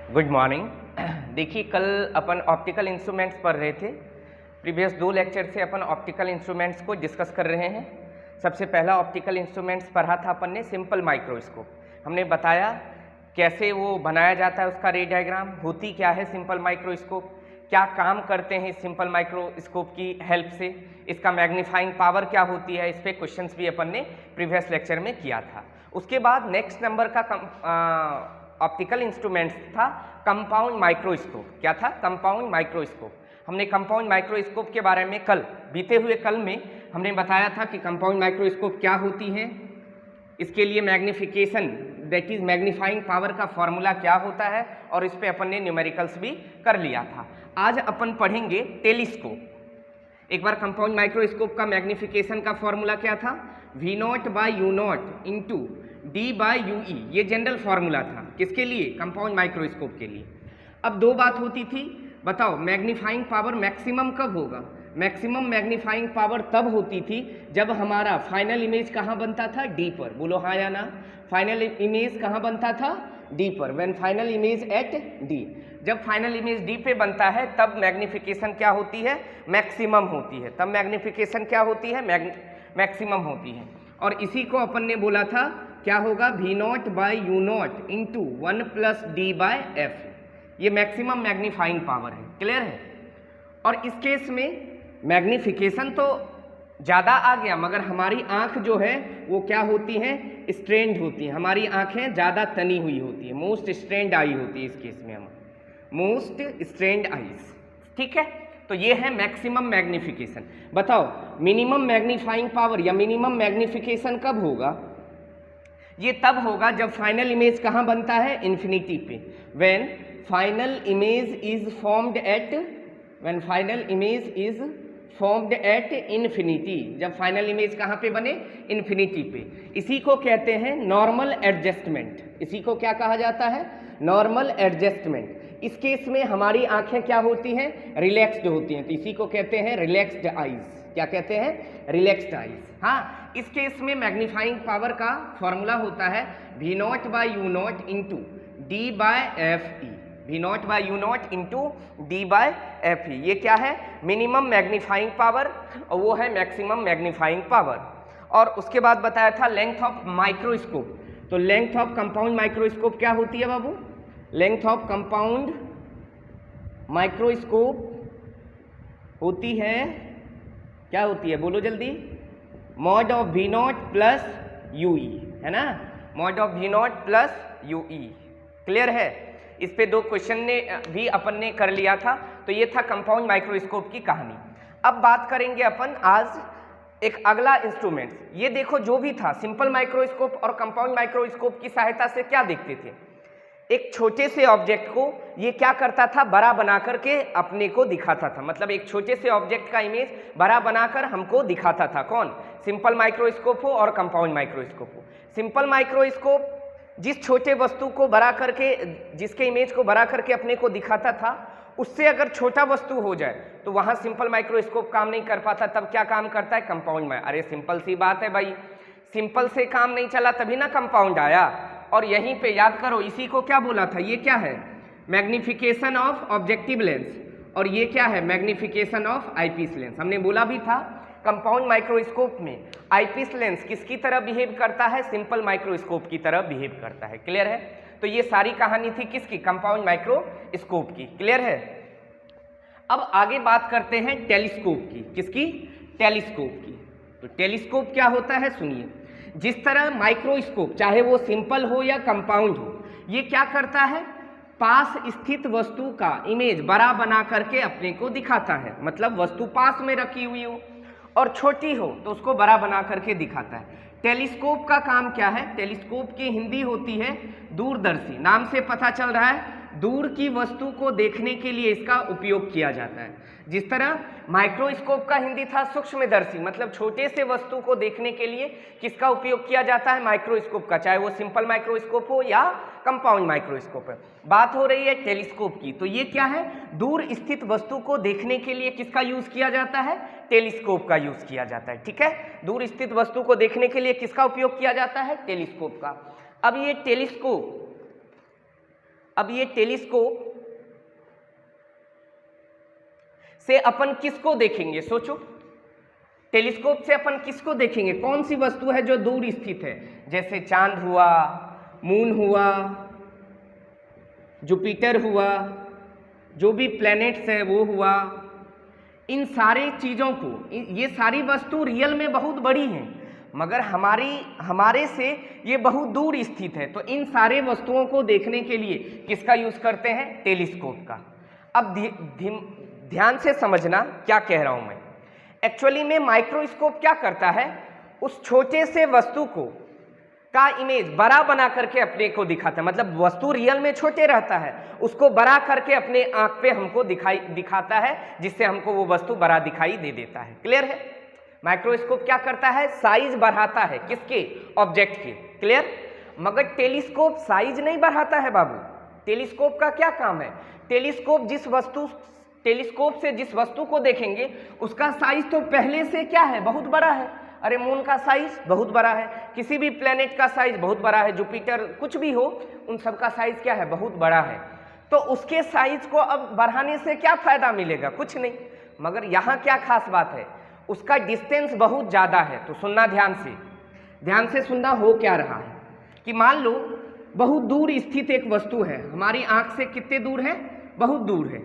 Good morning. देखिए, कल अपन optical instruments पढ़ रहे थे। प्रीवियस 2 लेक्चर से अपन ऑप्टिकल इंस्ट्रूमेंट्स को डिस्कस कर रहे हैं। सबसे पहला ऑप्टिकल इंस्ट्रूमेंट्स पढ़ा था अपन ने सिंपल माइक्रोस्कोप। हमने बताया कैसे वो बनाया जाता है, उसका रे डायग्राम, होती क्या है सिंपल माइक्रोस्कोप, क्या काम करते हैं इस सिंपल माइक्रोस्कोप की हेल्प से, इसका मैग्नीफाइंग पावर क्या होती है, इस पर क्वेश्चंस भी अपन ने प्रीवियस लेक्चर में किया था। उसके बाद नेक्स्ट नंबर का ऑप्टिकल इंस्ट्रूमेंट्स था कंपाउंड माइक्रोस्कोप। क्या था? Compound microscope. हमने कंपाउंड माइक्रोस्कोप के बारे में कल बीते हुए कल में हमने बताया था कि कंपाउंड माइक्रोस्कोप क्या होती है, इसके लिए magnification that is magnifying power का फॉर्मूला क्या होता है, और इस पे अपन ने न्यूमेरिकल्स भी कर लिया था। आज अपन पढ़ेंगे टेलीस्कोप। एक बार कंपाउंड माइक्रोस्कोप का मैग्निफिकेशन का फॉर्मूला क्या था? V0 by U0 into D by UE। ये जनरल फॉर्मूला था किसके लिए? कंपाउंड माइक्रोस्कोप के लिए। अब दो बात होती थी, बताओ मैग्नीफाइंग पावर मैक्सिमम कब होगा? मैक्सिमम मैग्नीफाइंग पावर तब होती थी जब हमारा फाइनल इमेज कहाँ बनता था? D पर। बोलो हाँ या ना। फाइनल इमेज कहाँ बनता था? D पर। When final image at D। जब फाइनल इमेज D पे बनता है तब मैग्निफिकेशन क्या होती है? मैक्सिमम होती है। तब मैग्निफिकेशन क्या होती है? मैक्सिमम होती है। और इसी को अपन ने बोला था क्या होगा? V0 by U0 into 1 plus D by F। ये मैक्सिमम मैग्नीफाइंग पावर है। क्लियर है? और इस केस में मैग्निफिकेशन तो ज़्यादा आ गया, मगर हमारी आंख जो है वो क्या होती हैं? स्ट्रेंड होती हैं। हमारी आंखें ज़्यादा तनी हुई होती है, मोस्ट स्ट्रेंड आई होती है इस केस में, हम मोस्ट स्ट्रेंड आईज। ठीक है, तो ये है मैक्सिमम मैग्निफिकेशन। बताओ मिनिमम मैग्नीफाइंग पावर या मिनिमम मैग्निफिकेशन कब होगा? ये तब होगा जब फाइनल इमेज कहाँ बनता है? इन्फिनिटी पे। When final image is formed at infinity. जब फाइनल इमेज कहाँ पे बने? इन्फिनिटी पे। इसी को कहते हैं नॉर्मल एडजस्टमेंट। इसी को क्या कहा जाता है? Normal adjustment. इस केस में हमारी आंखें क्या होती हैं? रिलैक्स्ड होती हैं, तो इसी को कहते हैं रिलैक्स्ड आईज। क्या कहते हैं? Relaxed eyes. हाँ, इस केस में मैग्नीफाइंग पावर का फॉर्मूला होता है V0 by U0 into D by FE। V0 by U0 into D by FE। ये क्या है? मिनिमम मैग्नीफाइंग पावर, और वो है मैक्सिमम मैग्नीफाइंग पावर। और उसके बाद बताया था लेंथ ऑफ माइक्रोस्कोप। तो लेंथ ऑफ कंपाउंड माइक्रोस्कोप क्या होती है बाबू? लेंथ ऑफ कंपाउंड माइक्रोस्कोप होती है, क्या होती है? बोलो जल्दी। Mod of V0 plus UE, है ना? Mod of V0 plus UE। Clear है? इस पे 2 क्वेश्चन ने भी अपन ने कर लिया था। तो ये था कंपाउंड माइक्रोस्कोप की कहानी। अब बात करेंगे अपन आज एक अगला इंस्ट्रूमेंट। ये देखो, जो भी था सिंपल माइक्रोस्कोप और कंपाउंड माइक्रोस्कोप की सहायता से क्या देखते थे? एक छोटे से ऑब्जेक्ट को ये क्या करता था? बड़ा बना करके अपने को दिखाता था। मतलब एक छोटे से ऑब्जेक्ट का इमेज बड़ा बनाकर हमको दिखाता था। कौन? सिंपल माइक्रोस्कोप हो और कंपाउंड माइक्रोस्कोप हो। सिंपल माइक्रोस्कोप जिस छोटे वस्तु को बड़ा करके, जिसके इमेज को बड़ा करके अपने को दिखाता था, उससे अगर छोटा वस्तु हो जाए तो वहां सिंपल माइक्रोस्कोप काम नहीं कर पाता। तब क्या काम करता है? कंपाउंड में। अरे सिंपल सी बात है भाई, सिंपल से काम नहीं चला तभी ना कंपाउंड आया। और यहीं पे याद करो, इसी को क्या बोला था? ये क्या है? Magnification of objective lens. और ये क्या है? Magnification of eyepiece lens. हमने बोला भी था कंपाउंड माइक्रोस्कोप में आईपीस लेंस किसकी तरह बिहेव करता है? सिंपल माइक्रोस्कोप की तरह बिहेव करता है। क्लियर है? तो ये सारी कहानी थी किसकी? कंपाउंड माइक्रोस्कोप की। क्लियर है? अब आगे बात करते हैं टेलीस्कोप की। किसकी? टेलीस्कोप की। तो टेलीस्कोप क्या होता है? सुनिए। जिस तरह माइक्रोस्कोप, चाहे वो सिंपल हो या कंपाउंड हो, ये क्या करता है? पास स्थित वस्तु का इमेज बड़ा बना करके अपने को दिखाता है। मतलब वस्तु पास में रखी हुई हो और छोटी हो तो उसको बड़ा बना करके दिखाता है। टेलीस्कोप का काम क्या है? टेलीस्कोप की हिंदी होती है दूरदर्शी। नाम से पता चल रहा है दूर की वस्तु को देखने के लिए इसका उपयोग किया जाता है। जिस तरह माइक्रोस्कोप का हिंदी था सूक्ष्मदर्शी, मतलब छोटे से वस्तु को देखने के लिए किसका उपयोग किया जाता है? माइक्रोस्कोप का, चाहे वो सिंपल माइक्रोस्कोप हो या कंपाउंड माइक्रोस्कोप है। बात हो रही है टेलीस्कोप की। तो ये क्या है? दूर स्थित वस्तु को देखने के लिए किसका यूज किया जाता है? टेलीस्कोप का यूज किया जाता है। ठीक है, दूर स्थित वस्तु को देखने के लिए किसका उपयोग किया जाता है? टेलीस्कोप का। अब ये टेलीस्कोप अब ये टेलीस्कोप से अपन किसको देखेंगे, सोचो। टेलीस्कोप से अपन किसको देखेंगे, कौन सी वस्तु है जो दूर स्थित है, जैसे चांद हुआ, मून हुआ, जुपिटर हुआ, जो भी प्लैनेट्स है वो हुआ। इन सारे चीज़ों को, ये सारी वस्तु रियल में बहुत बड़ी हैं, मगर हमारे से ये बहुत दूर स्थित है। तो इन सारे वस्तुओं को देखने के लिए किसका यूज़ करते हैं, टेलीस्कोप का। अब ध्यान से समझना क्या कह रहा हूँ मैं। एक्चुअली में माइक्रोस्कोप क्या करता है, उस छोटे से वस्तु को का इमेज बड़ा बना करके अपने को दिखाता है। मतलब वस्तु रियल में छोटे रहता है, उसको बड़ा करके अपने आंख पे हमको दिखाता है, जिससे हमको वो वस्तु बड़ा दिखाई दे देता है। क्लियर है। माइक्रोस्कोप क्या करता है, साइज बढ़ाता है, किसके, ऑब्जेक्ट के। क्लियर। मगर टेलीस्कोप साइज नहीं बढ़ाता है बाबू। टेलीस्कोप का क्या काम है, टेलीस्कोप से जिस वस्तु को देखेंगे उसका साइज तो पहले से क्या है, बहुत बड़ा है। अरे मून का साइज बहुत बड़ा है, किसी भी प्लेनेट का साइज बहुत बड़ा है, जुपिटर कुछ भी हो, उन सब का साइज क्या है, बहुत बड़ा है। तो उसके साइज को अब बढ़ाने से क्या फायदा मिलेगा, कुछ नहीं। मगर यहाँ क्या खास बात है, उसका डिस्टेंस बहुत ज़्यादा है। तो सुनना ध्यान से सुनना, हो क्या रहा है कि मान लो बहुत दूर स्थित एक वस्तु है, हमारी आंख से कितने दूर है, बहुत दूर है।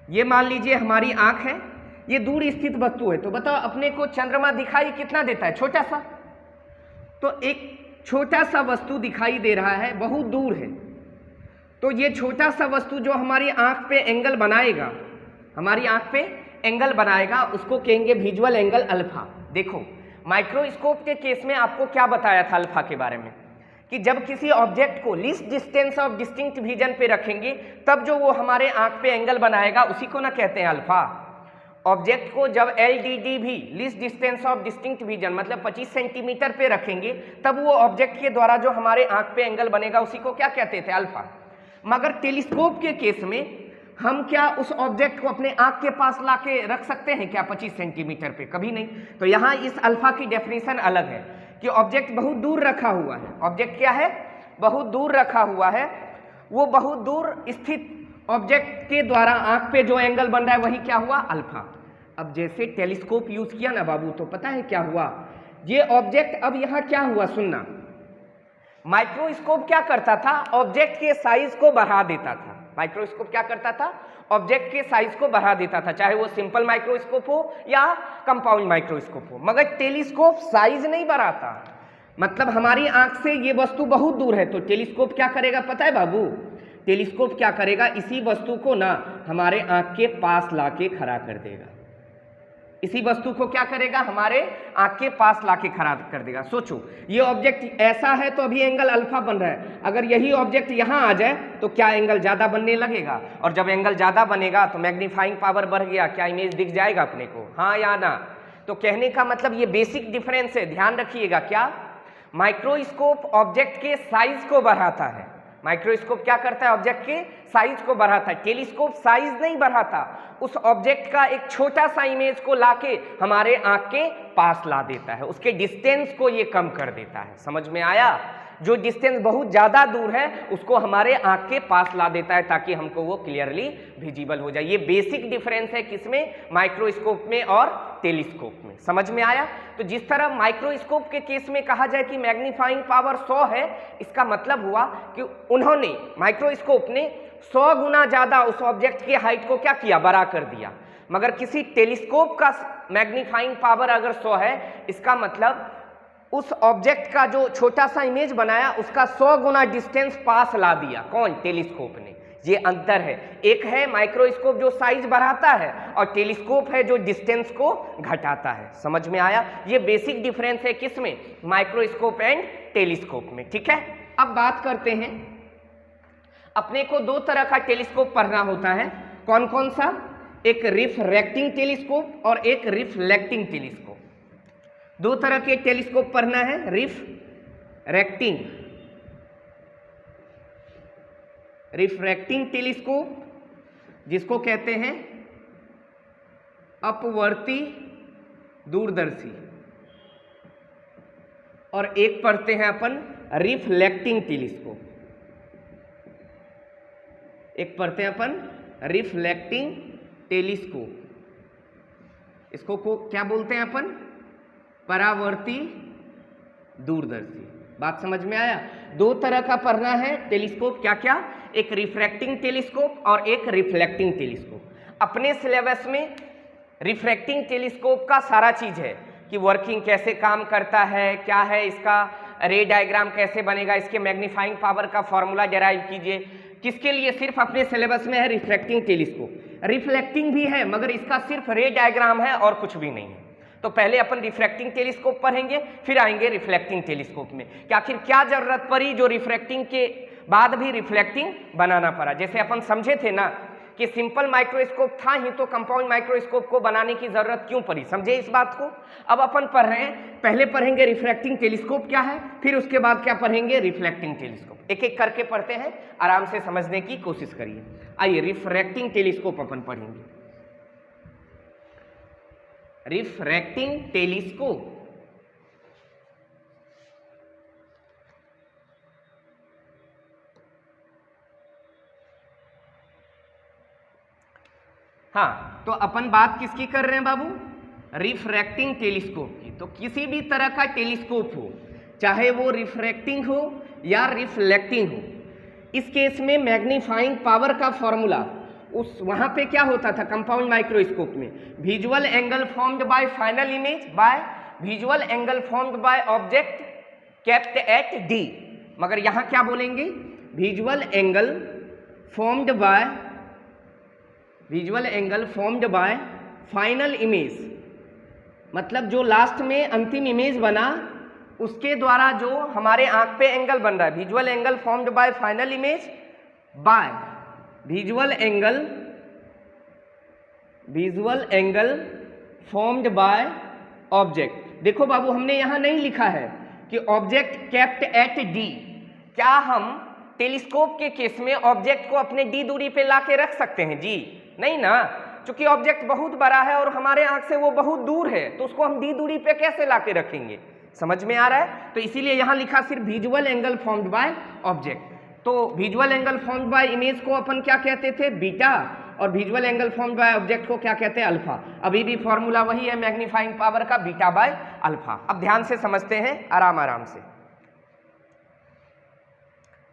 ये मान लीजिए हमारी आंख है, ये दूर स्थित वस्तु है। तो बताओ अपने को चंद्रमा दिखाई कितना देता है, छोटा सा। तो एक छोटा सा वस्तु दिखाई दे रहा है, बहुत दूर है। तो ये छोटा सा वस्तु जो हमारी आंख पे एंगल बनाएगा, उसको कहेंगे विजुअल एंगल अल्फा। देखो माइक्रोस्कोप के केस में आपको क्या बताया था अल्फा के बारे में, कि जब किसी ऑब्जेक्ट को least distance of distinct vision पे रखेंगे तब जो वो हमारे आंख पे एंगल बनाएगा उसी को ना कहते हैं अल्फा। ऑब्जेक्ट को जब LDD भी least distance of distinct vision मतलब 25 सेंटीमीटर पे रखेंगे तब वो ऑब्जेक्ट के द्वारा जो हमारे आंख पे एंगल बनेगा उसी को क्या कहते थे, अल्फा। मगर टेलीस्कोप के केस में हम क्या उस ऑब्जेक्ट को अपने आंख के पास लाके रख सकते हैं क्या 25 सेंटीमीटर पे, कभी नहीं। तो यहाँ इस अल्फा की डेफिनेशन अलग है कि ऑब्जेक्ट बहुत दूर रखा हुआ है। ऑब्जेक्ट क्या है, बहुत दूर रखा हुआ है। वो बहुत दूर स्थित ऑब्जेक्ट के द्वारा आंख पे जो एंगल बन रहा है वही क्या हुआ, अल्फा। अब जैसे टेलीस्कोप यूज किया ना बाबू, तो पता है क्या हुआ, ये ऑब्जेक्ट अब यहाँ क्या हुआ, सुनना। माइक्रोस्कोप क्या करता था, ऑब्जेक्ट के साइज को बढ़ा देता था। माइक्रोस्कोप क्या करता था, ऑब्जेक्ट के साइज को बढ़ा देता था, चाहे वो सिंपल माइक्रोस्कोप हो या कंपाउंड माइक्रोस्कोप हो। मगर टेलीस्कोप साइज नहीं बढ़ाता। मतलब हमारी आंख से ये वस्तु बहुत दूर है, तो टेलीस्कोप क्या करेगा पता है बाबू, टेलीस्कोप क्या करेगा, इसी वस्तु को ना हमारे आंख के पास लाके खड़ा कर देगा। इसी वस्तु को क्या करेगा, हमारे आंख के पास लाके खड़ा कर देगा। सोचो ये ऑब्जेक्ट ऐसा है तो अभी एंगल अल्फा बन रहा है, अगर यही ऑब्जेक्ट यहाँ आ जाए तो क्या एंगल ज़्यादा बनने लगेगा, और जब एंगल ज़्यादा बनेगा तो मैग्नीफाइंग पावर बढ़ गया, क्या इमेज दिख जाएगा अपने को, हाँ या ना। तो कहने का मतलब ये बेसिक डिफरेंस है, ध्यान रखिएगा। क्या, माइक्रोस्कोप ऑब्जेक्ट के साइज को बढ़ाता है, माइक्रोस्कोप क्या करता है, ऑब्जेक्ट के साइज को बढ़ाता है। टेलीस्कोप साइज नहीं बढ़ाता, उस ऑब्जेक्ट का एक छोटा सा इमेज को लाके हमारे आंख के पास ला देता है, उसके डिस्टेंस को ये कम कर देता है। समझ में आया, जो डिस्टेंस बहुत ज़्यादा दूर है उसको हमारे आंख के पास ला देता है ताकि हमको वो क्लियरली विजिबल हो जाए। ये बेसिक डिफरेंस है किसमें, माइक्रोस्कोप में और टेलीस्कोप में। समझ में आया। तो जिस तरह माइक्रोस्कोप के केस में कहा जाए कि मैग्नीफाइंग पावर 100 है, इसका मतलब हुआ कि उन्होंने, माइक्रोस्कोप ने 100 गुना ज़्यादा उस ऑब्जेक्ट की हाइट को क्या किया, बड़ा कर दिया। मगर किसी टेलीस्कोप का मैग्नीफाइंग पावर अगर 100 है, इसका मतलब उस ऑब्जेक्ट का जो छोटा सा इमेज बनाया उसका 100 गुना डिस्टेंस पास ला दिया। कौन, टेलीस्कोप ने। ये अंतर है, एक है माइक्रोस्कोप जो साइज बढ़ाता है और टेलीस्कोप है जो डिस्टेंस को घटाता है। समझ में आया, ये बेसिक डिफरेंस है किसमें, माइक्रोस्कोप एंड टेलीस्कोप में। ठीक है, अब बात करते हैं, अपने को दो तरह का टेलीस्कोप पढ़ना होता है। कौन कौन सा, एक रिफ्रैक्टिंग टेलीस्कोप और एक रिफ्लेक्टिंग टेलीस्कोप। दो तरह के टेलीस्कोप पढ़ना है, रिफ्रैक्टिंग टेलीस्कोप जिसको कहते हैं अपवर्ती दूरदर्शी, और एक पढ़ते हैं अपन रिफ्लेक्टिंग टेलीस्कोप। एक पढ़ते हैं अपन रिफ्लेक्टिंग टेलीस्कोप। इसको क्या बोलते हैं अपन? परावर्ती दूरदर्शी। बात समझ में आया? दो तरह का पढ़ना है टेलीस्कोप। क्या क्या? एक रिफ्रैक्टिंग टेलीस्कोप और एक रिफ्लेक्टिंग टेलीस्कोप। अपने सिलेबस में रिफ्रैक्टिंग टेलीस्कोप का सारा चीज है कि वर्किंग कैसे काम करता है, क्या है इसका रे डायग्राम कैसे बनेगा, इसके मैग्नीफाइंग पावर का फॉर्मूला डेराइव कीजिए। किसके लिए? सिर्फ अपने सिलेबस में है रिफ्रैक्टिंग टेलीस्कोप। रिफ्लेक्टिंग भी है मगर इसका सिर्फ रे डायग्राम है और कुछ भी नहीं है। तो पहले अपन रिफ्रैक्टिंग टेलीस्कोप पढ़ेंगे, फिर आएंगे रिफ्लेक्टिंग टेलीस्कोप में कि आखिर क्या जरूरत पड़ी जो रिफ्रैक्टिंग के बाद भी रिफ्लेक्टिंग बनाना पड़ा। जैसे अपन समझे थे ना कि सिंपल माइक्रोस्कोप था ही तो कंपाउंड माइक्रोस्कोप को बनाने की जरूरत क्यों पड़ी, समझे इस बात को? अब अपन पढ़ रहे हैं, पहले पढ़ेंगे रिफ्रैक्टिंग टेलीस्कोप क्या है, फिर उसके बाद क्या पढ़ेंगे? Reflecting telescope. एक एक करके पढ़ते हैं, आराम से समझने की कोशिश करिए। आइए रिफ्रैक्टिंग टेलीस्कोप अपन पढ़ेंगे। रिफ्रैक्टिंग टेलीस्कोप हाँ, तो अपन बात किसकी कर रहे हैं बाबू? रिफ्रैक्टिंग टेलीस्कोप की। तो किसी भी तरह का टेलीस्कोप हो, चाहे वो रिफ्रैक्टिंग हो या रिफ्लेक्टिंग हो, इस केस में मैग्नीफाइंग पावर का फॉर्मूला उस वहां पे क्या होता था कंपाउंड माइक्रोस्कोप में? Visual angle formed bye final image by visual angle formed by object kept at D. मगर यहां क्या बोलेंगे? Visual angle formed bye final image, मतलब जो लास्ट में अंतिम इमेज बना उसके द्वारा जो हमारे आंख पे एंगल बन रहा है। Visual angle formed bye final image by visual angle formed by object. देखो बाबू, हमने यहां नहीं लिखा है कि ऑब्जेक्ट केप्ट एट डी। क्या हम टेलीस्कोप के केस में ऑब्जेक्ट को अपने डी दूरी पे लाके रख सकते हैं? जी नहीं ना, क्योंकि ऑब्जेक्ट बहुत बड़ा है और हमारे आंख से वो बहुत दूर है, तो उसको हम डी दूरी पे कैसे लाके रखेंगे? समझ में आ रहा है? तो इसीलिए यहां लिखा सिर्फ visual angle formed by object. तो visual angle formed by image को अपन क्या कहते थे? बीटा, और visual angle formed by object को क्या कहते हैं? अल्फा। अभी भी फॉर्मूला वही है मैग्नीफाइंग पावर का, बीटा बाय अल्फा। अब ध्यान से समझते हैं, आराम आराम से।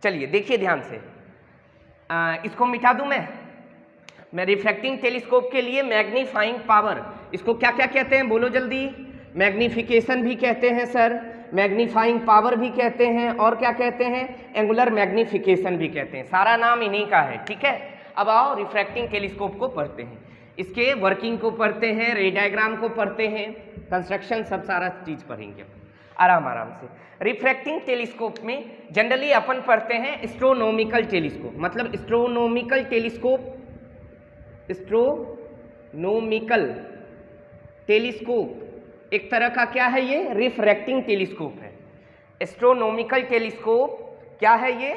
चलिए देखिए ध्यान से, इसको मिटा दूं मैं रिफ्रैक्टिंग टेलीस्कोप के लिए मैग्नीफाइंग पावर, इसको क्या क्या कहते हैं बोलो जल्दी? मैग्निफिकेशन भी कहते हैं सर, मैग्नीफाइंग पावर भी कहते हैं, और क्या कहते हैं? एंगुलर मैग्निफिकेशन भी कहते हैं। सारा नाम इन्हीं का है, ठीक है। अब आओ रिफ्रैक्टिंग टेलीस्कोप को पढ़ते हैं, इसके वर्किंग को पढ़ते हैं, रे डायग्राम को पढ़ते हैं, कंस्ट्रक्शन सब सारा चीज पढ़ेंगे आराम आराम से। रिफ्रैक्टिंग टेलीस्कोप में जनरली अपन पढ़ते हैं एस्ट्रोनॉमिकल टेलीस्कोप। मतलब एस्ट्रोनॉमिकल टेलीस्कोप एक तरह का क्या है? ये रिफ्रैक्टिंग टेलीस्कोप है। एस्ट्रोनॉमिकल टेलीस्कोप क्या है? ये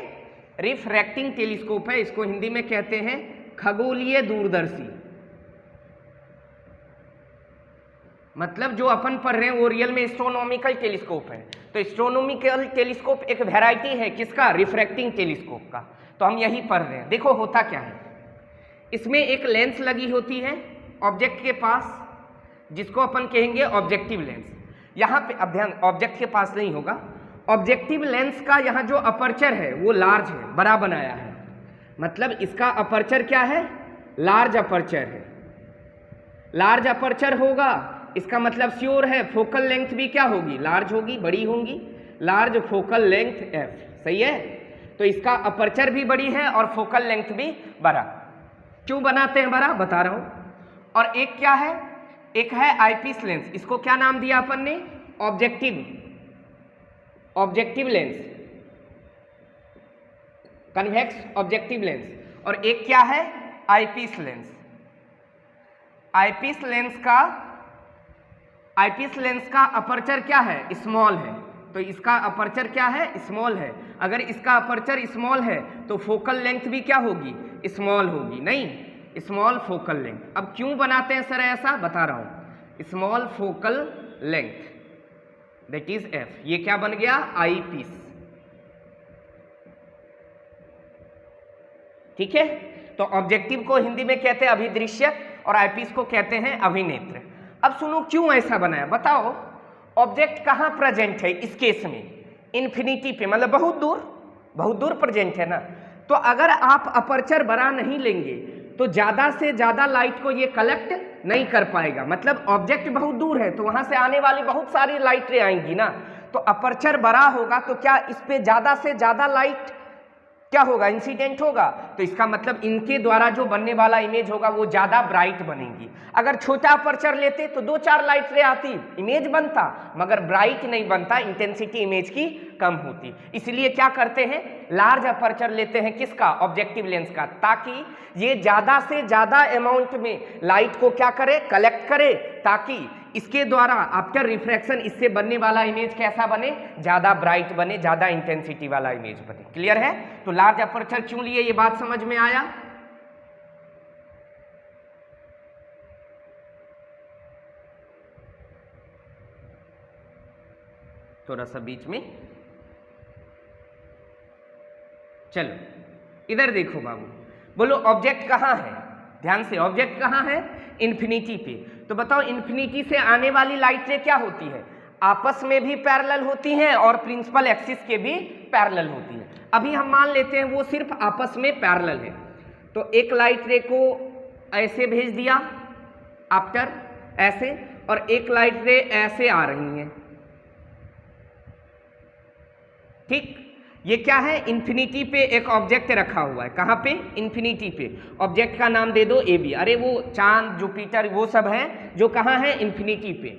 रिफ्रैक्टिंग टेलीस्कोप है। इसको हिंदी में कहते हैं खगोलीय दूरदर्शी। मतलब जो अपन पढ़ रहे हैं वो रियल में एस्ट्रोनॉमिकल टेलीस्कोप है। तो एस्ट्रोनॉमिकल टेलीस्कोप एक वैरायटी है किसका? रिफ्रैक्टिंग टेलीस्कोप का। तो हम यही पढ़ रहे हैं। देखो होता क्या है, इसमें एक लेंस लगी होती है ऑब्जेक्ट के पास, जिसको अपन कहेंगे ऑब्जेक्टिव लेंस। यहाँ पे अब ध्यान, ऑब्जेक्ट के पास नहीं होगा, ऑब्जेक्टिव लेंस का यहाँ जो अपर्चर है वो लार्ज है, बड़ा बनाया है। मतलब इसका अपर्चर क्या है? लार्ज अपर्चर है। लार्ज अपर्चर होगा इसका मतलब श्योर है फोकल लेंथ भी क्या होगी? लार्ज होगी, बड़ी होगी। लार्ज फोकल लेंथ एफ, सही है। तो इसका अपर्चर भी बड़ी है और फोकल लेंथ भी बड़ा। क्यों बनाते हैं बड़ा? बता रहा हूं। और एक क्या है? एक है आईपीस लेंस। इसको क्या नाम दिया अपन ने? Objective lens, convex objective lens. और एक क्या है? Eyepiece lens. आईपीस लेंस का अपर्चर क्या है? स्मॉल है। तो इसका अपर्चर क्या है? स्मॉल है। अगर इसका अपर्चर स्मॉल है तो फोकल लेंथ भी क्या होगी? स्मॉल होगी, नहीं, स्मॉल फोकल लेंथ। अब क्यों बनाते हैं सर ऐसा? बता रहा हूं। Small focal length that is F, ये क्या बन गया? आई पीस। ठीक है। तो ऑब्जेक्टिव को हिंदी में कहते हैं अभिदृश्य और आईपीस को कहते हैं अभिनेत्र। अब सुनो क्यों ऐसा बनाया, बताओ ऑब्जेक्ट कहाँ प्रेजेंट है इस केस में, इन्फिनिटी पे, मतलब बहुत दूर प्रेजेंट है ना। तो अगर आप अपर्चर बड़ा नहीं लेंगे तो ज़्यादा से ज़्यादा लाइट को ये कलेक्ट नहीं कर पाएगा, मतलब ऑब्जेक्ट बहुत दूर है तो वहाँ से आने वाली बहुत सारी लाइटें आएंगी ना। तो अपर्चर बड़ा होगा तो क्या इस पे ज़्यादा से ज़्यादा लाइट क्या होगा, इंसिडेंट होगा। तो इसका मतलब इनके द्वारा जो बनने वाला इमेज होगा वो ज़्यादा ब्राइट बनेगी। अगर छोटा अपर्चर लेते तो 2-4 लाइट रे आती, इमेज बनता, मगर ब्राइट नहीं बनता, इंटेंसिटी इमेज की कम होती। इसलिए क्या करते हैं, लार्ज अपर्चर लेते हैं, किसका, ऑब्जेक्टिव लेंस का, ताकि ये ज़्यादा से ज़्यादा अमाउंट में लाइट को क्या करे, कलेक्ट करे, ताकि इसके द्वारा आफ्टर रिफ्रैक्शन इससे बनने वाला इमेज कैसा बने, ज़्यादा ब्राइट बने, ज़्यादा इंटेंसिटी वाला इमेज बने। क्लियर है। तो लार्ज अपर्चर क्यों लिए, ये बात समझ में आया। थोड़ा सा बीच में, चलो इधर देखो बाबू, बोलो ऑब्जेक्ट कहाँ है, ध्यान से, ऑब्जेक्ट कहाँ है, इन्फिनिटी पे। तो बताओ इन्फिनिटी से आने वाली लाइटें क्या होती है, आपस में भी पैरेलल होती हैं और प्रिंसिपल एक्सिस के भी पैरेलल होती हैं। अभी हम मान लेते हैं वो सिर्फ आपस में पैरेलल है, तो एक लाइट रे को ऐसे भेज दिया आफ्टर ऐसे, और एक लाइट रे ऐसे आ रही हैं, ठीक। ये क्या है, इन्फिनिटी पे एक ऑब्जेक्ट रखा हुआ है, कहाँ पे, इन्फिनिटी पे। ऑब्जेक्ट का नाम दे दो ए बी, अरे वो चांद जुपिटर वो सब है जो कहाँ है, इन्फिनिटी पे।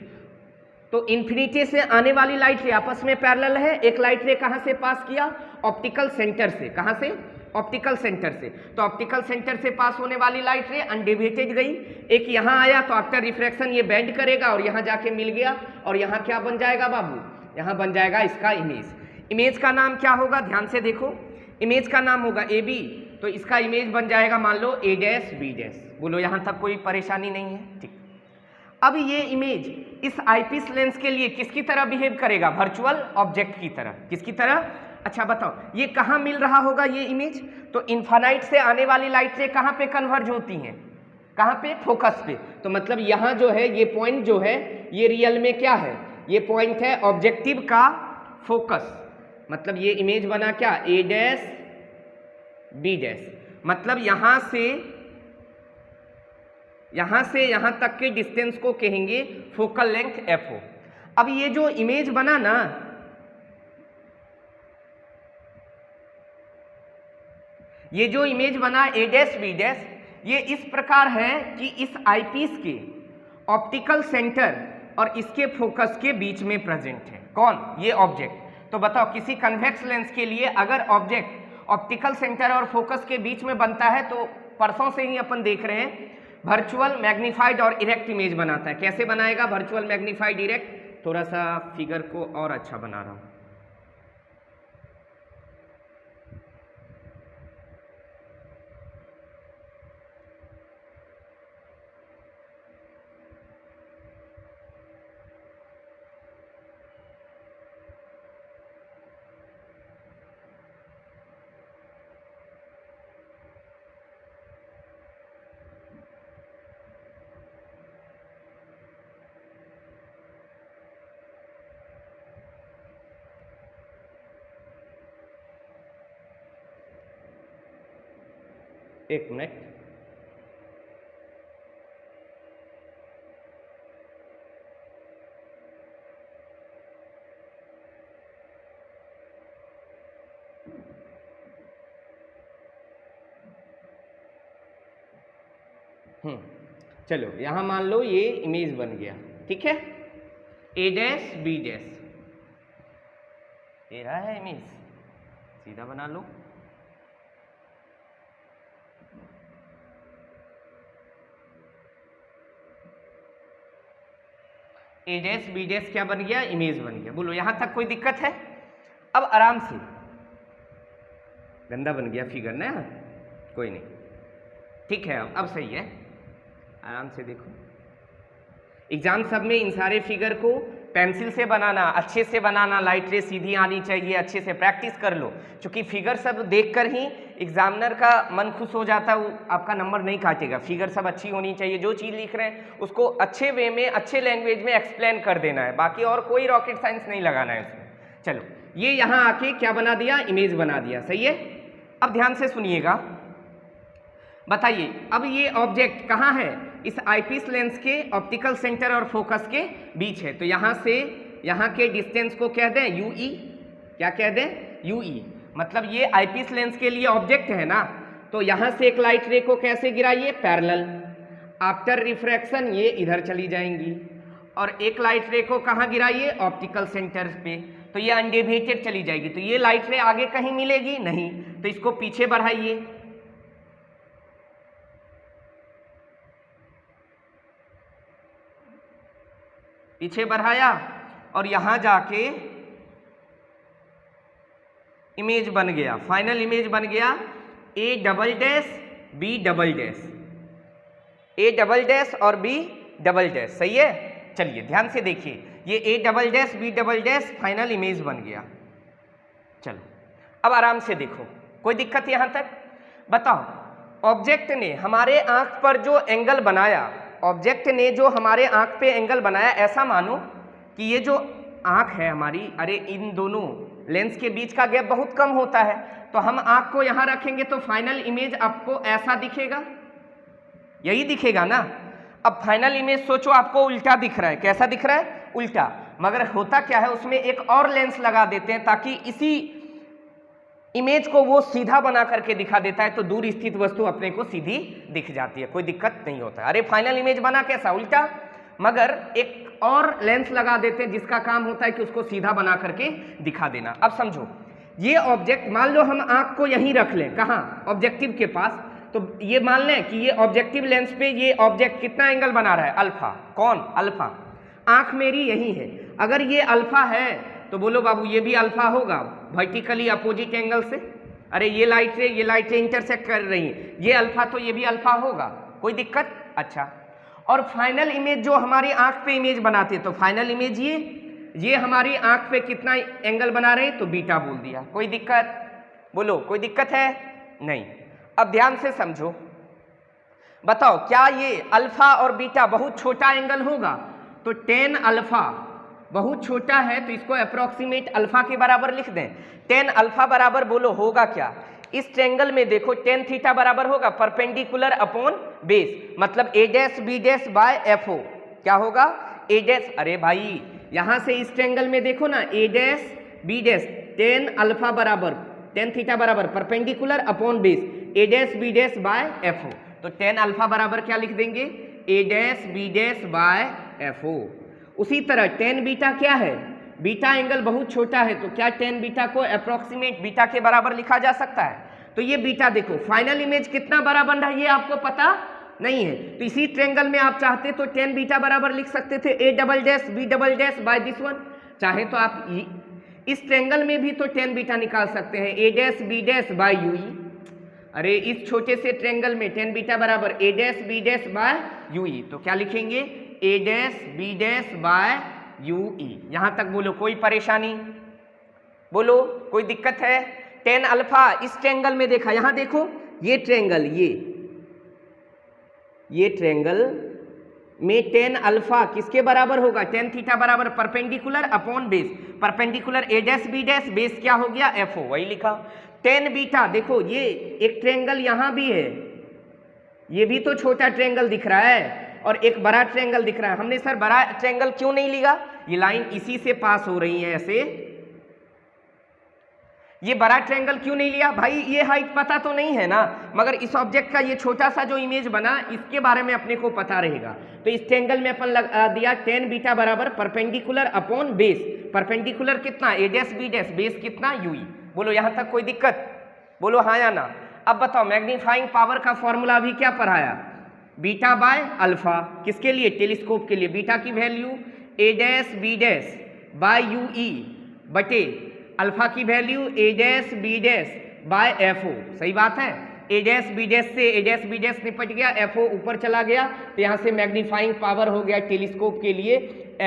तो इन्फिनिटी से आने वाली लाइट रे आपस में पैरेलल है। एक लाइट रे कहाँ से पास किया, ऑप्टिकल सेंटर से, कहाँ से, ऑप्टिकल सेंटर से। तो ऑप्टिकल सेंटर से पास होने वाली लाइट रे अनडिविएटेड गई, एक यहाँ आया तो आफ्टर रिफ्रैक्शन ये बेंड करेगा और यहाँ जाके मिल गया, और यहाँ क्या बन जाएगा बाबू, यहाँ बन जाएगा इसका इमेज। इमेज का नाम क्या होगा, ध्यान से देखो, इमेज का नाम होगा ए बी, तो इसका इमेज बन जाएगा मान लो ए डैश बी डैश। बोलो यहाँ तक कोई परेशानी नहीं है, ठीक। अब ये इमेज इस आईपीस लेंस के लिए किसकी तरह बिहेव करेगा, वर्चुअल ऑब्जेक्ट की तरह, किसकी तरह। अच्छा बताओ ये कहाँ मिल रहा होगा ये इमेज, तो इन्फानाइट से आने वाली लाइट से कहाँ पे कन्वर्ज होती हैं, कहाँ पे, फोकस पे। तो मतलब यहाँ जो है ये पॉइंट जो है ये रियल में क्या है, ये पॉइंट है ऑब्जेक्टिव का फोकस। मतलब ये इमेज बना क्या, ए डैश बी डैश, मतलब यहाँ से यहाँ तक के डिस्टेंस को कहेंगे फोकल लेंथ एफ ओ। अब ये जो इमेज बना ना, ये जो इमेज बना ए डैश बी डैश, ये इस प्रकार है कि इस आईपीस के ऑप्टिकल सेंटर और इसके फोकस के बीच में प्रेजेंट है, कौन, ये ऑब्जेक्ट। तो बताओ किसी कन्वेक्स लेंस के लिए अगर ऑब्जेक्ट ऑप्टिकल सेंटर और फोकस के बीच में बनता है तो परसों से ही अपन देख रहे हैं वर्चुअल मैग्नीफाइड और इरेक्ट इमेज बनाता है। कैसे बनाएगा वर्चुअल मैग्नीफाइड इरेक्ट, थोड़ा सा फिगर को और अच्छा बना रहा हूँ। एक मिनट, चलो यहां मान लो ये इमेज बन गया, ठीक है, ए डैश बी डैश, ये रहा है इमेज, सीधा बना लो। ए डैश बी डैश क्या बन गया, इमेज बन गया। बोलो यहां तक कोई दिक्कत है। अब आराम से, गंदा बन गया फिगर ना, कोई नहीं, ठीक है, अब सही है, आराम से देखो। एग्जाम सब में इन सारे फिगर को पेंसिल से बनाना, अच्छे से बनाना, लाइट रे सीधी आनी चाहिए, अच्छे से प्रैक्टिस कर लो, क्योंकि फिगर सब देखकर ही एग्जामिनर का मन खुश हो जाता है, वो आपका नंबर नहीं काटेगा। फिगर सब अच्छी होनी चाहिए, जो चीज़ लिख रहे हैं उसको अच्छे वे में, अच्छे लैंग्वेज में एक्सप्लेन कर देना है, बाकी और कोई रॉकेट साइंस नहीं लगाना है उसमें। चलो, ये यहाँ आके क्या बना दिया, इमेज बना दिया, सही है। अब ध्यान से सुनिएगा, बताइए अब ये ऑब्जेक्ट कहाँ है, इस आईपीस लेंस के ऑप्टिकल सेंटर और फोकस के बीच है। तो यहाँ से यहाँ के डिस्टेंस को कह दें यूई, क्या कह दें, यूई। मतलब ये आईपीस लेंस के लिए ऑब्जेक्ट है ना, तो यहाँ से एक लाइट रे को कैसे गिराइए, पैरेलल। आफ्टर रिफ्रैक्शन ये इधर चली जाएंगी, और एक लाइट रे को कहाँ गिराइए, ऑप्टिकल सेंटर पे, तो ये अनडेविएटेड चली जाएगी। तो ये लाइट रे आगे कहीं मिलेगी नहीं, तो इसको पीछे बढ़ाइए, पीछे बढ़ाया, और यहां जाके इमेज बन गया, फाइनल इमेज बन गया A double dash B double dash, A double dash और बी डबल डैश, सही है। चलिए ध्यान से देखिए, ये A double dash B double dash final image बन गया। चलो अब आराम से देखो, कोई दिक्कत यहां तक? बताओ, ऑब्जेक्ट ने हमारे आंख पर जो एंगल बनाया, ऑब्जेक्ट ने जो हमारे आंख पे एंगल बनाया, ऐसा मानो कि ये जो आंख है हमारी, अरे इन दोनों लेंस के बीच का गैप बहुत कम होता है, तो हम आंख को यहाँ रखेंगे तो फाइनल इमेज आपको ऐसा दिखेगा, यही दिखेगा ना। अब फाइनल इमेज सोचो आपको उल्टा दिख रहा है, कैसा दिख रहा है, उल्टा। मगर होता क्या है, उसमें एक और लेंस लगा देते हैं ताकि इसी इमेज को वो सीधा बना करके दिखा देता है, तो दूर स्थित वस्तु अपने को सीधी दिख जाती है, कोई दिक्कत नहीं होता। अरे फाइनल इमेज बना कैसा, उल्टा, मगर एक और लेंस लगा देते हैं जिसका काम होता है कि उसको सीधा बना करके दिखा देना। अब समझो, ये ऑब्जेक्ट मान लो हम आंख को यहीं रख लें, कहाँ, ऑब्जेक्टिव के पास, तो ये मान लें कि ये ऑब्जेक्टिव लेंस पे ये ऑब्जेक्ट कितना एंगल बना रहा है, अल्फा। कौन, अल्फा। आंख मेरी यही है, अगर ये अल्फा है तो बोलो बाबू ये भी अल्फा होगा, वर्टिकली अपोजिट एंगल से। अरे ये लाइट रे इंटरसेक्ट कर रही है, ये अल्फा, तो ये भी अल्फा होगा, कोई दिक्कत। अच्छा, और फाइनल इमेज जो हमारी आंख पे इमेज बनाते हैं, तो फाइनल इमेज ये हमारी आंख पे कितना एंगल बना रहे, तो बीटा बोल दिया, कोई दिक्कत, बोलो कोई दिक्कत है नहीं। अब ध्यान से समझो, बताओ क्या ये अल्फा और बीटा बहुत छोटा एंगल होगा, तो tan अल्फा बहुत छोटा है, तो इसको अप्रोक्सीमेट अल्फा के बराबर लिख दें। tan अल्फा बराबर बोलो होगा क्या, इस ट्रेंगल में देखो tan थीटा बराबर होगा परपेंडिकुलर अपॉन बेस, मतलब a dash b dash by FO, क्या होगा, a डैश। अरे भाई यहां से इस ट्रेंगल में देखो ना, a dash b dash, tan alpha बराबर tan थीटा बराबर perpendicular upon base a dash b dash by FO, तो tan अल्फा बराबर क्या लिख देंगे, a dash b dash by FO। उसी तरह tan बीटा क्या है, बीटा एंगल बहुत छोटा है, तो क्या tan बीटा को अप्रोक्सीमेट बीटा के बराबर लिखा जा सकता है। तो ये बीटा देखो, फाइनल इमेज कितना बड़ा बन रहा है ये आपको पता नहीं है, तो इसी ट्रेंगल में आप चाहते तो tan बीटा बराबर लिख सकते थे a double dash b double dash by this one. चाहे तो आप इस ट्रेंगल में भी तो tan बीटा निकाल सकते हैं, a dash b dash by UE. अरे इस छोटे से ट्रेंगल में tan बीटा बराबर a dash b dash by UE, तो क्या लिखेंगे, a dash b dash by UE. यहां तक बोलो कोई परेशानी, बोलो कोई दिक्कत है। tan अल्फा इस ट्रेंगल में देखा, यहां देखो ये ट्रेंगल, ये ट्रेंगल में tan अल्फा किसके बराबर होगा, tan थीटा बराबर perpendicular upon base, perpendicular a dash b dash, base क्या हो गया FO, वही लिखा। tan बीटा देखो, ये एक ट्रेंगल यहां भी है, ये भी तो छोटा ट्रेंगल दिख रहा है, और एक बड़ा ट्रेंगल दिख रहा है। हमने सर बड़ा ट्रेंगल क्यों नहीं लिया, ये लाइन इसी से पास हो रही है ऐसे, ये बड़ा ट्रेंगल क्यों नहीं लिया भाई, ये हाइट पता तो नहीं है ना, मगर इस ऑब्जेक्ट का ये छोटा सा जो इमेज बना इसके बारे में अपने को पता रहेगा। तो इस ट्रेंगल में अपन लगा दिया tan बीटा बराबर परपेंडिकुलर अपॉन बेस, परपेंडिकुलर कितना a dash b dash, base कितना यूई। बोलो यहां तक कोई दिक्कत, बोलो हाँ या ना। अब बताओ मैग्नीफाइंग पावर का फॉर्मूला अभी क्या पढ़ाया, बीटा बाय अल्फा, किसके लिए, टेलीस्कोप के लिए। बीटा की value a dash b dash by UE बटे अल्फा की value a dash b dash by FO, सही बात है। a डैश b डैश से a डैश b डैश निपट गया, FO ऊपर चला गया, तो यहाँ से मैग्नीफाइंग पावर हो गया टेलीस्कोप के लिए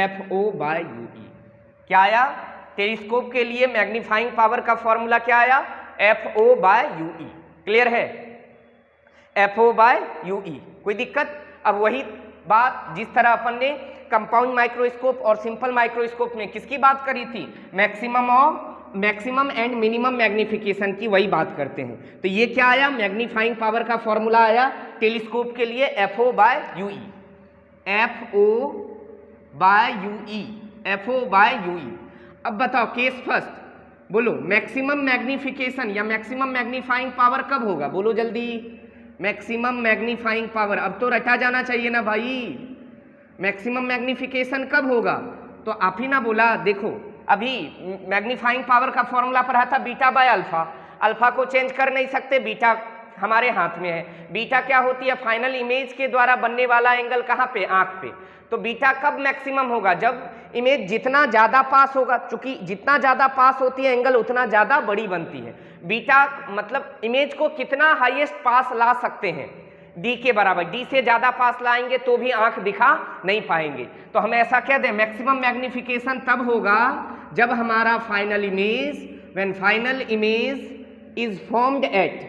FO बाय यूई। क्या आया, टेलीस्कोप के लिए मैग्नीफाइंग पावर का फॉर्मूला क्या आया, FO बाय यूई। क्लियर है? FO बाय UE, कोई दिक्कत? अब वही बात जिस तरह अपन ने कंपाउंड माइक्रोस्कोप और सिंपल माइक्रोस्कोप में किसकी बात करी थी, मैक्सिमम एंड मिनिमम मैग्निफिकेशन की, वही बात करते हैं। तो ये क्या आया, मैग्नीफाइंग पावर का फॉर्मूला आया टेलीस्कोप के लिए FO by UE, FO by UE, FO by UE। अब बताओ केस फर्स्ट, बोलो मैक्सिमम मैग्निफिकेशन या मैक्सिमम मैग्नीफाइंग पावर कब होगा, बोलो जल्दी। मैक्सिमम मैग्नीफाइंग पावर, अब तो रटा जाना चाहिए ना भाई, मैक्सिमम मैग्निफिकेशन कब होगा? तो आप ही ना बोला, देखो अभी मैग्नीफाइंग पावर का फॉर्मूला पढ़ा था बीटा बाय अल्फा, अल्फा को चेंज कर नहीं सकते, बीटा हमारे हाथ में है। बीटा क्या होती है, फाइनल इमेज के द्वारा बनने वाला एंगल कहाँ पे, आंख पे। तो बीटा कब मैक्सिमम होगा, जब इमेज जितना ज़्यादा पास होगा, चूंकि जितना ज़्यादा पास होती है एंगल उतना ज़्यादा बड़ी बनती है। बीटा मतलब इमेज को कितना हाईएस्ट पास ला सकते हैं, डी के बराबर, डी से ज़्यादा पास लाएंगे तो भी आंख दिखा नहीं पाएंगे। तो हम ऐसा कह दें मैक्सिमम मैग्निफिकेशन तब होगा जब हमारा final image, when final image is formed at,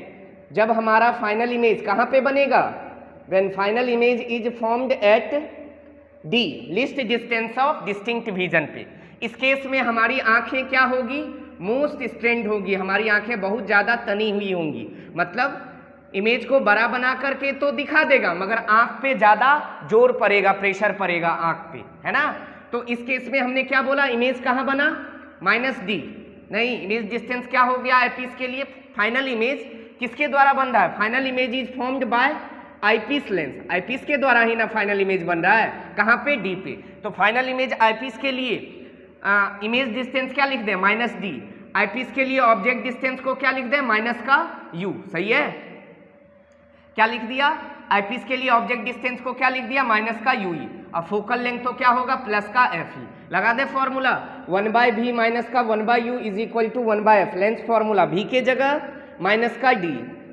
जब हमारा फाइनल इमेज कहाँ पे बनेगा, when final image is formed at D, least distance of distinct vision पे। इस केस में हमारी आंखें क्या होगी, मोस्ट स्ट्रेंड होगी, हमारी आंखें बहुत ज़्यादा तनी हुई होंगी, मतलब इमेज को बड़ा बना करके तो दिखा देगा मगर आंख पे ज़्यादा जोर पड़ेगा, प्रेशर पड़ेगा आंख पे, है ना। तो इस केस में हमने क्या बोला, इमेज कहाँ बना, -D, नहीं, इमेज डिस्टेंस क्या हो गया आईपीस के लिए, फाइनल इमेज किसके द्वारा बन रहा है, final image is formed by eyepiece lens, eyepiece के द्वारा ही ना फाइनल इमेज बन रहा है, कहाँ पे, डी पे। तो फाइनल इमेज आईपीस के लिए इमेज डिस्टेंस क्या लिख दें, -D, आईपीस के लिए ऑब्जेक्ट डिस्टेंस को क्या लिख दें, -U, सही है, क्या लिख दिया, आईपीस के लिए ऑब्जेक्ट डिस्टेंस को क्या लिख दिया, -UE। अब फोकल लेंथ तो क्या होगा, +FE, लगा दे formula, 1/V -1/U is equal to 1/F, length formula, V के जगह -D,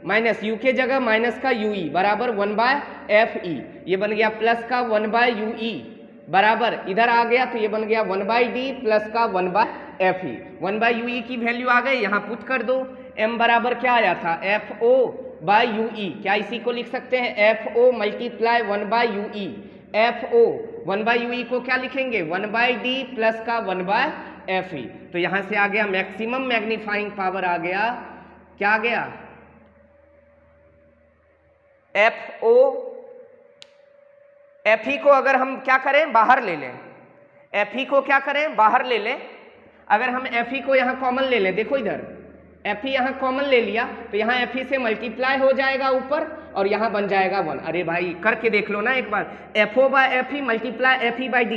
-U के जगह -UE बराबर 1/FE, ये बन गया +1/UE बराबर, इधर आ गया तो ये बन गया 1/D +1/FE, 1/UE की वैल्यू आ गई, यहाँ पुट कर दो, m बराबर क्या आया था, FO/UE, क्या इसी को लिख सकते हैं, FO × 1/UE, FO 1/UE को क्या लिखेंगे, 1/D +1/FE। तो यहाँ से आ गया मैक्सिमम मैग्नीफाइंग पावर, आ गया क्या आ गया, FE को अगर हम क्या करें, बाहर ले लें, FE को क्या करें, बाहर ले लें, अगर हम FE को यहाँ कॉमन ले लें, देखो इधर FE यहाँ कॉमन ले लिया तो यहाँ FE से मल्टीप्लाई हो जाएगा ऊपर और यहाँ बन जाएगा 1। अरे भाई करके देख लो ना एक बार, FO/FE मल्टीप्लाई FE/D,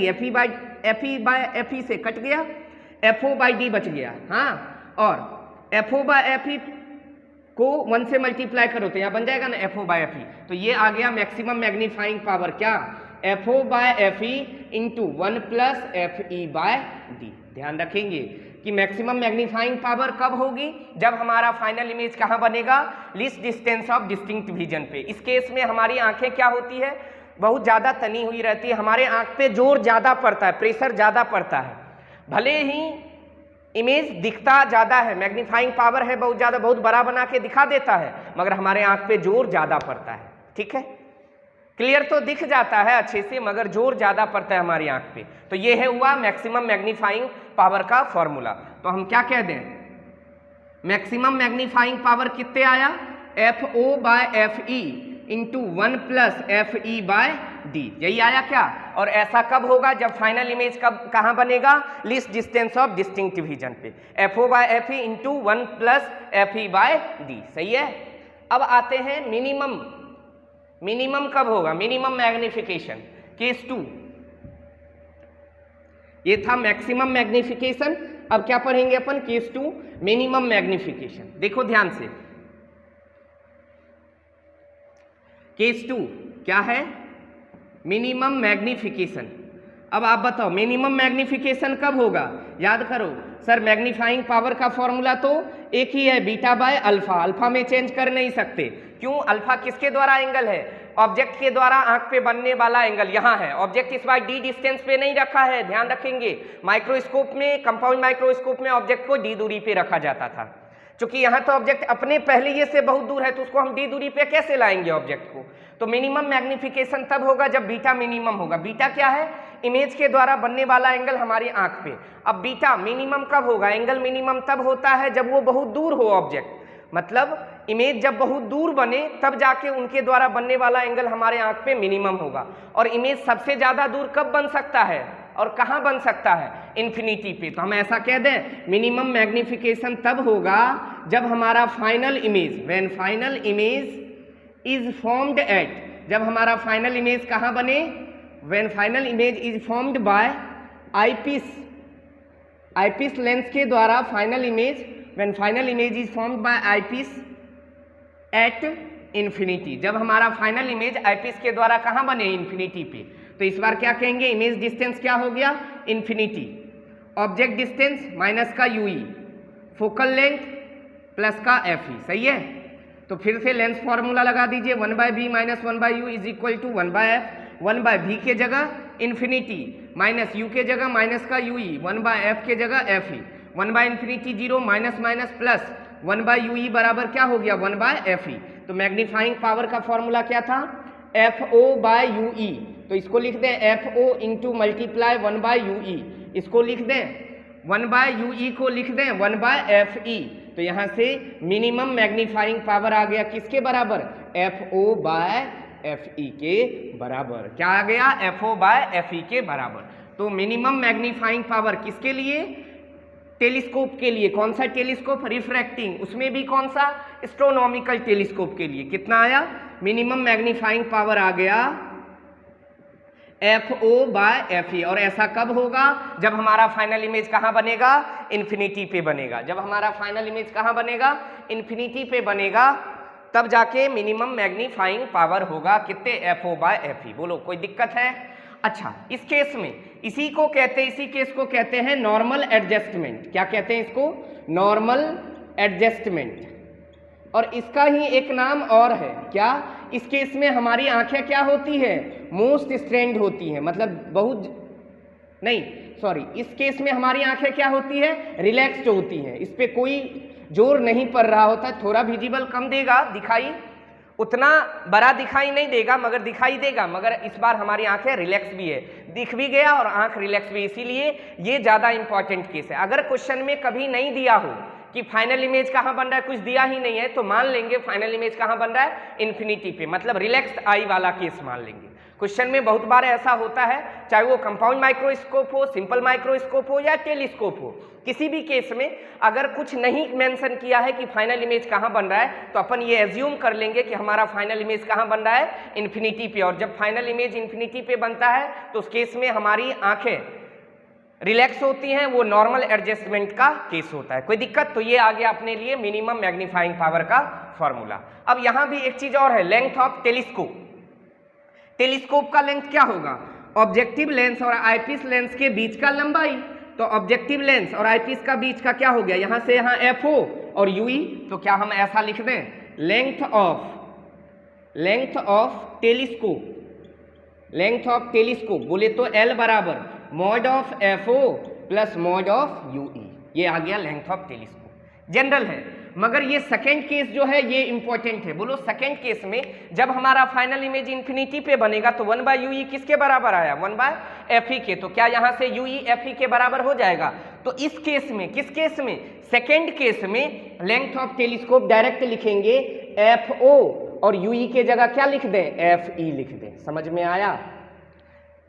FE/FE से कट गया, FO/D बच गया, हाँ, और FO/FE को 1 से मल्टीप्लाई करो तो यहाँ बन जाएगा ना FO/FE। तो ये आ गया मैक्सिमम मैग्नीफाइंग पावर, क्या, FO/FE × 1 + FE/D। ध्यान रखेंगे कि मैक्सिमम मैग्नीफाइंग पावर कब होगी, जब हमारा फाइनल इमेज कहाँ बनेगा, least distance of distinct vision पे। इस केस में हमारी आंखें क्या होती है, बहुत ज़्यादा तनी हुई रहती है, हमारे आंख पे जोर ज़्यादा पड़ता है, प्रेशर ज़्यादा पड़ता है, भले ही इमेज दिखता ज़्यादा है, मैग्नीफाइंग पावर है बहुत ज़्यादा, बहुत बड़ा बना के दिखा देता है, मगर हमारे आंख पे जोर ज़्यादा पड़ता है, ठीक है, क्लियर तो दिख जाता है अच्छे से मगर जोर ज़्यादा पड़ता है हमारी आंख पे। तो ये है हुआ मैक्सिमम मैग्नीफाइंग पावर का फॉर्मूला। तो हम क्या कह दें, मैक्सिमम मैग्नीफाइंग पावर कितने आया, FO/FE × 1 + FE/D, यही आया क्या। और ऐसा कब होगा, जब फाइनल इमेज कब कहाँ बनेगा, least distance of distinct vision पे, FO/FE × 1 + FE/D, सही है। अब आते हैं मिनिमम, मिनिमम कब होगा, मिनिमम मैग्निफिकेशन, केस 2, ये था मैक्सिमम मैग्निफिकेशन। अब क्या पढ़ेंगे अपन, केस 2 मिनिमम मैग्निफिकेशन। देखो ध्यान से, केस 2 क्या है, मिनिमम मैग्निफिकेशन। अब आप बताओ मिनिमम मैग्निफिकेशन कब होगा, याद करो सर, मैग्नीफाइंग पावर का फॉर्मूला तो एक ही है, β/α, अल्फा में चेंज कर नहीं सकते, क्यों, अल्फा किसके द्वारा एंगल है, ऑब्जेक्ट के द्वारा आंख पे बनने वाला एंगल यहाँ है, ऑब्जेक्ट इस बार D डिस्टेंस पे नहीं रखा है, ध्यान रखेंगे। माइक्रोस्कोप में, कंपाउंड माइक्रोस्कोप में ऑब्जेक्ट को D दूरी पे रखा जाता था, क्योंकि यहाँ तो ऑब्जेक्ट अपने पहले ये से बहुत दूर है, तो उसको हम डी दूरी पे कैसे लाएंगे ऑब्जेक्ट को? तो मिनिमम मैग्निफिकेशन तब होगा जब बीटा मिनिमम होगा। बीटा क्या है? इमेज के द्वारा बनने वाला एंगल हमारी आंख पे। अब बीटा मिनिमम कब होगा? एंगल मिनिमम तब होता है जब वो बहुत दूर हो ऑब्जेक्ट, मतलब इमेज जब बहुत दूर बने तब जाके उनके द्वारा बनने वाला एंगल हमारे आंख पे मिनिमम होगा। और इमेज सबसे ज्यादा दूर कब बन सकता है और कहाँ बन सकता है? इन्फिनिटी पे। तो हम ऐसा कह दें मिनिमम मैग्निफिकेशन तब होगा जब हमारा final image, when final image is formed at, जब हमारा फाइनल इमेज कहाँ बने? When final image is formed by eyepiece, eyepiece lens के द्वारा final image, when final image is formed by eyepiece at infinity, जब हमारा फाइनल इमेज आईपीस के द्वारा कहाँ बने? इन्फिनिटी पे। तो इस बार क्या कहेंगे? इमेज डिस्टेंस क्या हो गया? इन्फिनिटी। ऑब्जेक्ट डिस्टेंस माइनस का यूई, फोकल लेंथ प्लस का एफ ई। सही है? तो फिर से लेंस फॉर्मूला लगा दीजिए, 1/b minus 1/u is equal to 1/f। 1/b के जगह इन्फिनिटी, माइनस u के जगह माइनस का ui, 1/f के जगह एफ ई। 1/इन्फिनिटी 0, माइनस माइनस प्लस, 1/ue बराबर क्या हो गया? 1/f ई। तो मैग्नीफाइंग पावर का फॉर्मूला क्या था? FO/UE। तो इसको लिख दें FO इंटू मल्टीप्लाई 1/UE, इसको लिख दें 1/UE को लिख दें 1/FE। तो यहाँ से मिनिमम मैग्नीफाइंग पावर आ गया किसके बराबर? FO/FE के बराबर। क्या आ गया? FO/FE के बराबर। तो मिनिमम मैग्नीफाइंग पावर किसके लिए? टेलीस्कोप के लिए। कौन सा टेलीस्कोप? रिफ्रैक्टिंग। उसमें भी कौन सा? एस्ट्रोनॉमिकल टेलीस्कोप के लिए। कितना आया? मिनिमम मैग्नीफाइंग पावर आ गया FO/FE। और ऐसा कब होगा? जब हमारा फाइनल इमेज कहाँ बनेगा? इन्फिनिटी पे बनेगा। जब हमारा फाइनल इमेज कहाँ बनेगा? इन्फिनिटी पे बनेगा, तब जाके मिनिमम मैग्नीफाइंग पावर होगा कितने? FO/FE। बोलो कोई दिक्कत है? अच्छा, इस केस में इसी केस को कहते हैं नॉर्मल एडजस्टमेंट। क्या कहते हैं इसको? Normal adjustment. और इसका ही एक नाम और है। क्या? इस केस में हमारी आंखें क्या होती है? मोस्ट स्ट्रेंड होती हैं, मतलब बहुत नहीं, सॉरी, इस केस में हमारी आंखें क्या होती है? रिलैक्स्ड होती हैं। इस पे कोई जोर नहीं पड़ रहा होता। थोड़ा विजिबल कम देगा, दिखाई उतना बड़ा दिखाई नहीं देगा, मगर दिखाई देगा। मगर इस बार हमारी आंखें रिलैक्स भी है, दिख भी गया और आंख रिलैक्स भी। इसीलिए ये ज़्यादा इंपॉर्टेंट केस है। अगर क्वेश्चन में कभी नहीं दिया हो कि फाइनल इमेज कहाँ बन रहा है, कुछ दिया ही नहीं है, तो मान लेंगे फाइनल इमेज कहाँ बन रहा है? इन्फिनिटी पे, मतलब रिलैक्स्ड आई वाला केस मान लेंगे। क्वेश्चन में बहुत बार ऐसा होता है, चाहे वो कंपाउंड माइक्रोस्कोप हो, सिंपल माइक्रोस्कोप हो या टेलीस्कोप हो, किसी भी केस में अगर कुछ नहीं मेंशन किया है कि फाइनल इमेज कहाँ बन रहा है, तो अपन ये एज्यूम कर लेंगे कि हमारा फाइनल इमेज कहाँ बन रहा है? इन्फिनिटी पे। और जब फाइनल इमेज इन्फिनिटी पे बनता है तो उस केस में हमारी आंखें रिलैक्स होती हैं, वो नॉर्मल एडजस्टमेंट का केस होता है। कोई दिक्कत? तो ये आ गया अपने लिए मिनिमम मैग्नीफाइंग पावर का फॉर्मूला। अब यहाँ भी एक चीज और है, लेंथ ऑफ टेलीस्कोप। टेलीस्कोप का लेंथ क्या होगा? ऑब्जेक्टिव लेंस और आईपीस लेंस के बीच का लंबाई। तो ऑब्जेक्टिव लेंस और आईपीस का बीच का क्या हो गया? यहाँ से यहाँ FO और UE। तो क्या हम ऐसा लिख दें? लेंथ ऑफ टेलीस्कोप बोले तो L बराबर mod of FO plus mod of UE। ये आ गया लेंथ ऑफ टेलीस्कोप। जनरल है, मगर ये सेकेंड केस जो है ये इंपॉर्टेंट है। बोलो सेकेंड केस में जब हमारा फाइनल इमेज इन्फिनिटी पे बनेगा तो 1/UE किसके बराबर आया? 1/FE के। तो क्या यहाँ से UE FE के बराबर हो जाएगा? तो इस केस में, किस केस में? सेकेंड केस में लेंथ ऑफ टेलीस्कोप डायरेक्ट लिखेंगे FO और UE के जगह क्या लिख दें? FE लिख दें। समझ में आया?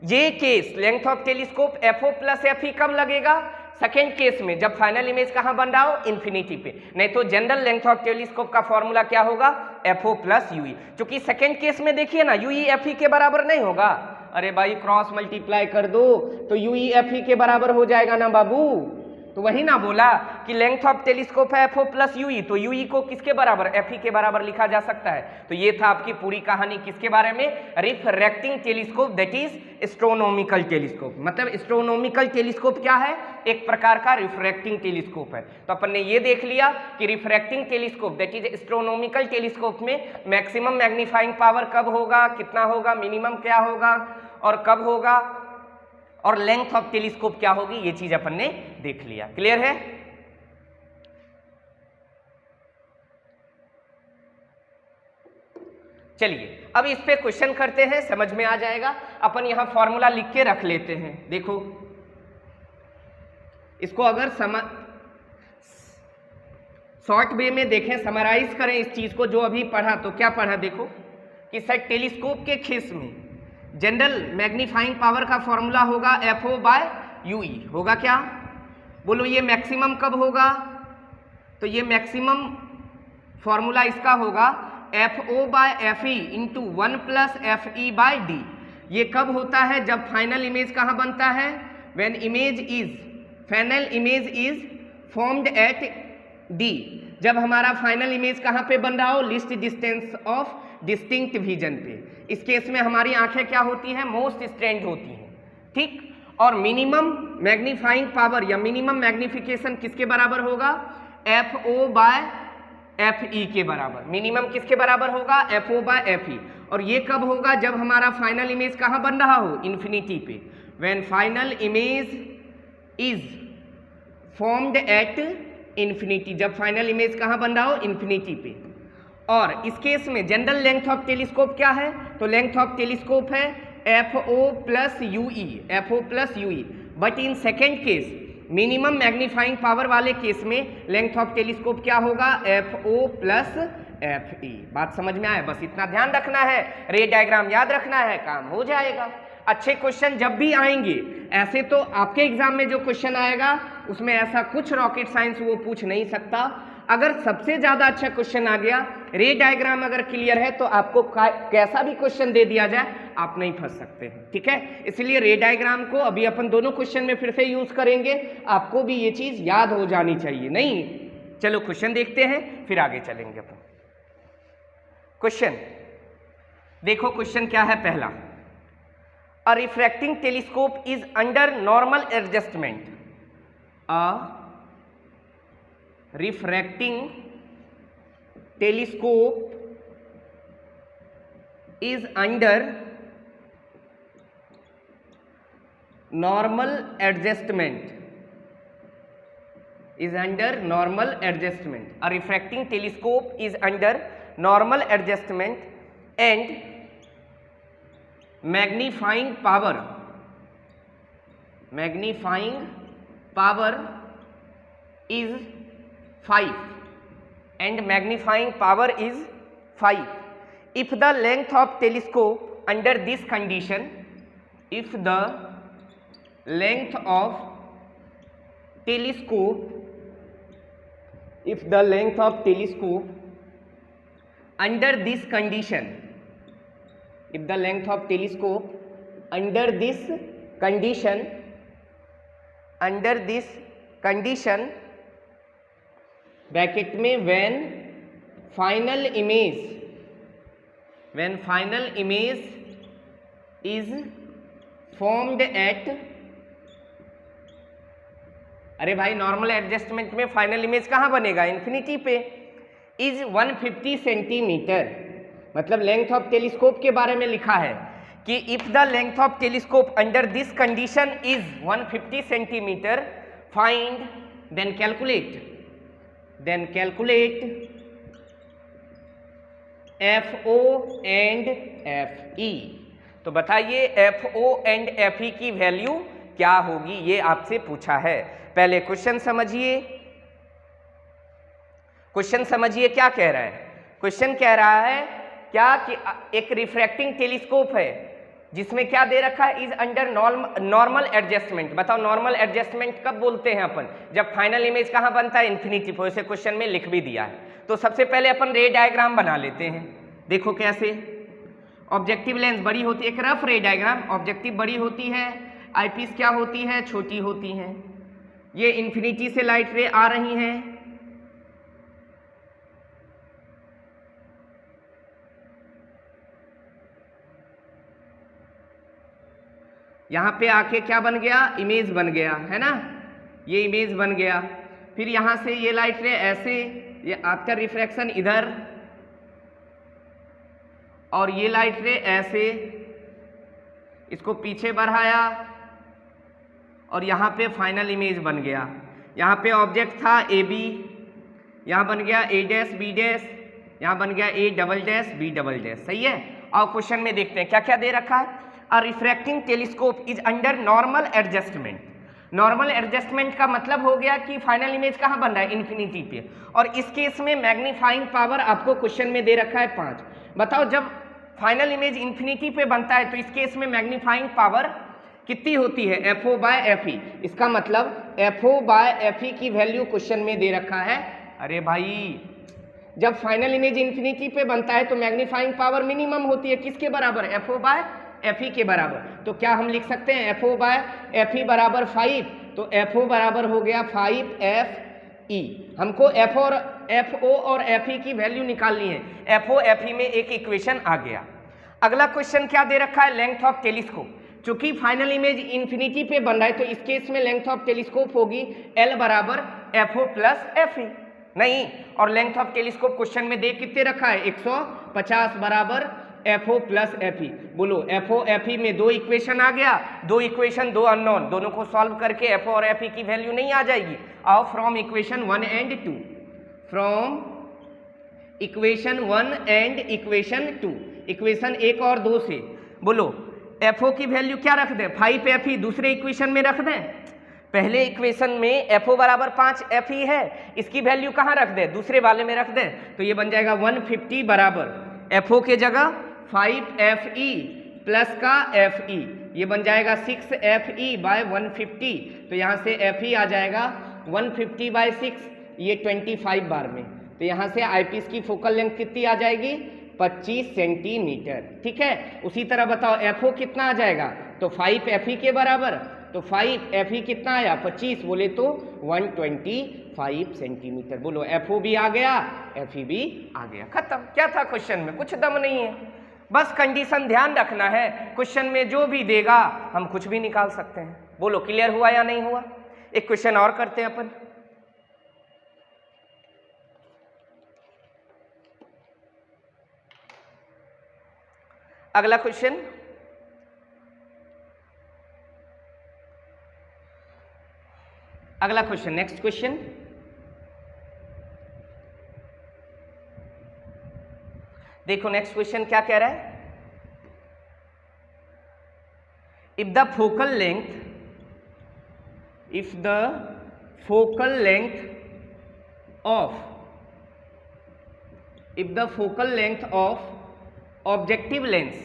ये case length of telescope FO plus FE कब लगेगा? सेकेंड केस में, जब फाइनल इमेज कहाँ बन रहा हो? इन्फिनिटी पे। नहीं तो जनरल लेंथ ऑफ टेलीस्कोप का फॉर्मूला क्या होगा? FO plus UE। क्योंकि सेकेंड केस में देखिए ना, UE FE के बराबर नहीं होगा। अरे भाई क्रॉस मल्टीप्लाई कर दो तो UE FE के बराबर हो जाएगा ना बाबू। तो वही ना बोला कि लेंथ ऑफ टेलीस्कोप है FO प्लस UE, तो UE को किसके बराबर? FE के बराबर लिखा जा सकता है। तो ये था आपकी पूरी कहानी किसके बारे में? Refracting telescope, that is astronomical telescope. मतलब एस्ट्रोनॉमिकल टेलीस्कोप क्या है? एक प्रकार का रिफ्रैक्टिंग टेलीस्कोप है। तो अपन ने ये देख लिया कि refracting telescope that is astronomical telescope में मैक्सिमम मैग्नीफाइंग पावर कब होगा, कितना होगा, मिनिमम क्या होगा और कब होगा, और लेंथ ऑफ टेलीस्कोप क्या होगी, ये चीज अपन ने देख लिया। क्लियर है? चलिए अब इस पे क्वेश्चन करते हैं, समझ में आ जाएगा। अपन यहां फॉर्मूला लिख के रख लेते हैं। देखो इसको अगर शॉर्ट वे में देखें, समराइज करें इस चीज को जो अभी पढ़ा, तो क्या पढ़ा देखो कि सर टेलीस्कोप के केस में जनरल मैग्नीफाइंग पावर का फॉर्मूला होगा FO/UE। होगा क्या? बोलो ये मैक्सिमम कब होगा? तो ये मैक्सिमम फॉर्मूला इसका होगा FO/FE इंटू 1 + FE/D। ये कब होता है? जब फाइनल इमेज कहाँ बनता है? When final image is formed at D। जब हमारा फाइनल इमेज कहाँ पे बन रहा हो? List distance of distinct vision पे। इस केस में हमारी आंखें क्या होती हैं? मोस्ट स्ट्रेंट होती हैं, ठीक। और मिनिमम मैग्नीफाइंग पावर या मिनिमम मैग्निफिकेशन किसके बराबर होगा? FO/FE के बराबर। मिनिमम किसके बराबर होगा? FO/FE। और ये कब होगा? जब हमारा फाइनल इमेज कहाँ बन रहा हो? इन्फिनिटी पे। When final image is formed at infinity. जब फाइनल इमेज कहाँ बन रहा हो? इन्फिनिटी पे। और इस केस में जनरल लेंथ ऑफ टेलीस्कोप क्या है? तो लेंथ ऑफ टेलीस्कोप है FO+UE। But in second case minimum magnifying power वाले केस में लेंथ ऑफ टेलीस्कोप क्या होगा? FO+FE। बात समझ में आया? बस इतना ध्यान रखना है, रे डायग्राम याद रखना है, काम हो जाएगा। अच्छे क्वेश्चन जब भी आएंगे, ऐसे तो आपके एग्जाम में जो क्वेश्चन आएगा उसमें ऐसा कुछ रॉकेट साइंस वो पूछ नहीं सकता। अगर सबसे ज्यादा अच्छा क्वेश्चन आ गया, रे डायग्राम अगर क्लियर है, तो आपको कैसा भी क्वेश्चन दे दिया जाए आप नहीं फंस सकते हैं, ठीक है। इसलिए रे डायग्राम को अभी अपन दोनों क्वेश्चन में फिर से यूज करेंगे, आपको भी ये चीज याद हो जानी चाहिए। नहीं, चलो क्वेश्चन देखते हैं फिर आगे चलेंगे अपन। क्वेश्चन देखो, क्वेश्चन क्या है पहला। A refracting telescope is under normal adjustment. अ refracting telescope is under normal adjustment। A refracting telescope is under normal adjustment and magnifying power is 5 and magnifying power is 5 if the length of telescope under this condition, if the length of telescope under this condition, bracket में when final image is formed at, अरे भाई normal adjustment में final image कहाँ बनेगा? Infinity पे। Is 150 centimetre, मतलब length of telescope के बारे में लिखा है कि if the length of telescope under this condition is 150 centimetre, find then calculate FO and FE। तो बताइए FO and FE की वैल्यू क्या होगी, ये आपसे पूछा है। पहले क्वेश्चन समझिए क्या कह रहा है। क्वेश्चन कह रहा है क्या कि एक रिफ्रैक्टिंग टेलीस्कोप है जिसमें क्या दे रखा है? Is under normal adjustment. बताओ नॉर्मल एडजस्टमेंट कब बोलते हैं अपन? जब फाइनल इमेज कहाँ बनता है? इन्फिनिटी पे। वैसे क्वेश्चन में लिख भी दिया है। तो सबसे पहले अपन रे डायग्राम बना लेते हैं। देखो कैसे। ऑब्जेक्टिव लेंस बड़ी होती है, एक रफ रे डायग्राम। ऑब्जेक्टिव बड़ी होती है, आईपीस क्या होती है? छोटी होती है। ये इन्फिनिटी से लाइट रे आ रही हैं, यहाँ पे आके क्या बन गया? इमेज बन गया, है ना। ये इमेज बन गया। फिर यहाँ से ये लाइट रे ऐसे, ये आफ्टर रिफ्रैक्शन इधर, और ये लाइट रे ऐसे, इसको पीछे बढ़ाया और यहाँ पे फाइनल इमेज बन गया। यहाँ पे ऑब्जेक्ट था AB, यहाँ बन गया A डैश B डैश, यहाँ बन गया A double dash B double dash, सही है। और क्वेश्चन में देखते हैं क्या क्या दे रखा है। A refracting telescope is under normal adjustment. Normal adjustment का मतलब हो गया कि फाइनल इमेज कहाँ बन रहा है, इन्फिनिटी पे। और इस केस में मैग्नीफाइंग पावर आपको क्वेश्चन में दे रखा है 5। बताओ जब फाइनल इमेज इन्फिनिटी पे बनता है तो इस केस में मैग्नीफाइंग पावर कितनी होती है, FO बाय FE। इसका मतलब FO बाय FE की वैल्यू क्वेश्चन में दे रखा है। अरे भाई जब फाइनल इमेज इन्फिनिटी पे बनता है तो मैग्नीफाइंग पावर मिनिमम होती है, किसके बराबर, FO बाय FE के बराबर। तो क्या हम लिख सकते हैं FO बाय FE बराबर 5, तो FO बराबर हो गया 5FE। हमको FO और FE की वैल्यू निकालनी है। FO FE में एक इक्वेशन आ गया। अगला क्वेश्चन क्या दे रखा है, लेंथ ऑफ टेलीस्कोप। चूंकि फाइनल इमेज इन्फिनिटी पे बन रहा है तो इस केस में लेंथ ऑफ टेलीस्कोप होगी L बराबर FO प्लस FE। नहीं, और लेंथ ऑफ टेलीस्कोप क्वेश्चन में दे कितने रखा है, 150 बराबर FO प्लस FE। बोलो FO FE में दो इक्वेशन आ गया, दो इक्वेशन दो अननोन, दोनों को सॉल्व करके FO और FE की वैल्यू नहीं आ जाएगी। आओ from equation 1 and 2, from equation 1 and equation 2, equation 1 और 2 से बोलो FO की वैल्यू क्या रख दें, 5FE दूसरे इक्वेशन में रख दें। पहले इक्वेशन में FO बराबर 5FE है, इसकी वैल्यू कहाँ रख दें, दूसरे वाले में रख दें। तो ये बन जाएगा 150 बराबर FO के जगह 5FE प्लस का FE, ये बन जाएगा 6FE बाय 150। तो यहाँ से FE आ जाएगा 150 बाय 6, ये 25 बार में। तो यहाँ से आईपीस की फोकल लेंथ कितनी आ जाएगी, 25 सेंटीमीटर। ठीक है, उसी तरह बताओ FO कितना आ जाएगा, तो 5FE के बराबर। तो 5FE कितना आया, 25, बोले तो 125 सेंटीमीटर। बोलो FO भी आ गया, FE भी आ गया, खत्म। क्या था क्वेश्चन में, कुछ दम नहीं है, बस कंडीशन ध्यान रखना है। क्वेश्चन में जो भी देगा हम कुछ भी निकाल सकते हैं। बोलो क्लियर हुआ या नहीं हुआ। एक क्वेश्चन और करते हैं अपन। अगला क्वेश्चन, नेक्स्ट क्वेश्चन। देखो नेक्स्ट क्वेश्चन क्या कह रहा है, if the focal length of objective lens,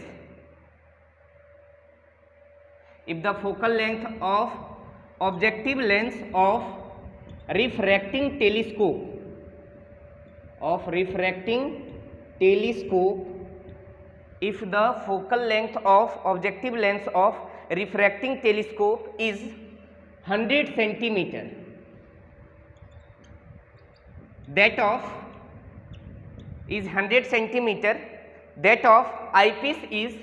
if the focal length of objective lens of refracting telescope if the focal length of objective lens of refracting telescope is 100 centimeter, that of 100 eyepiece is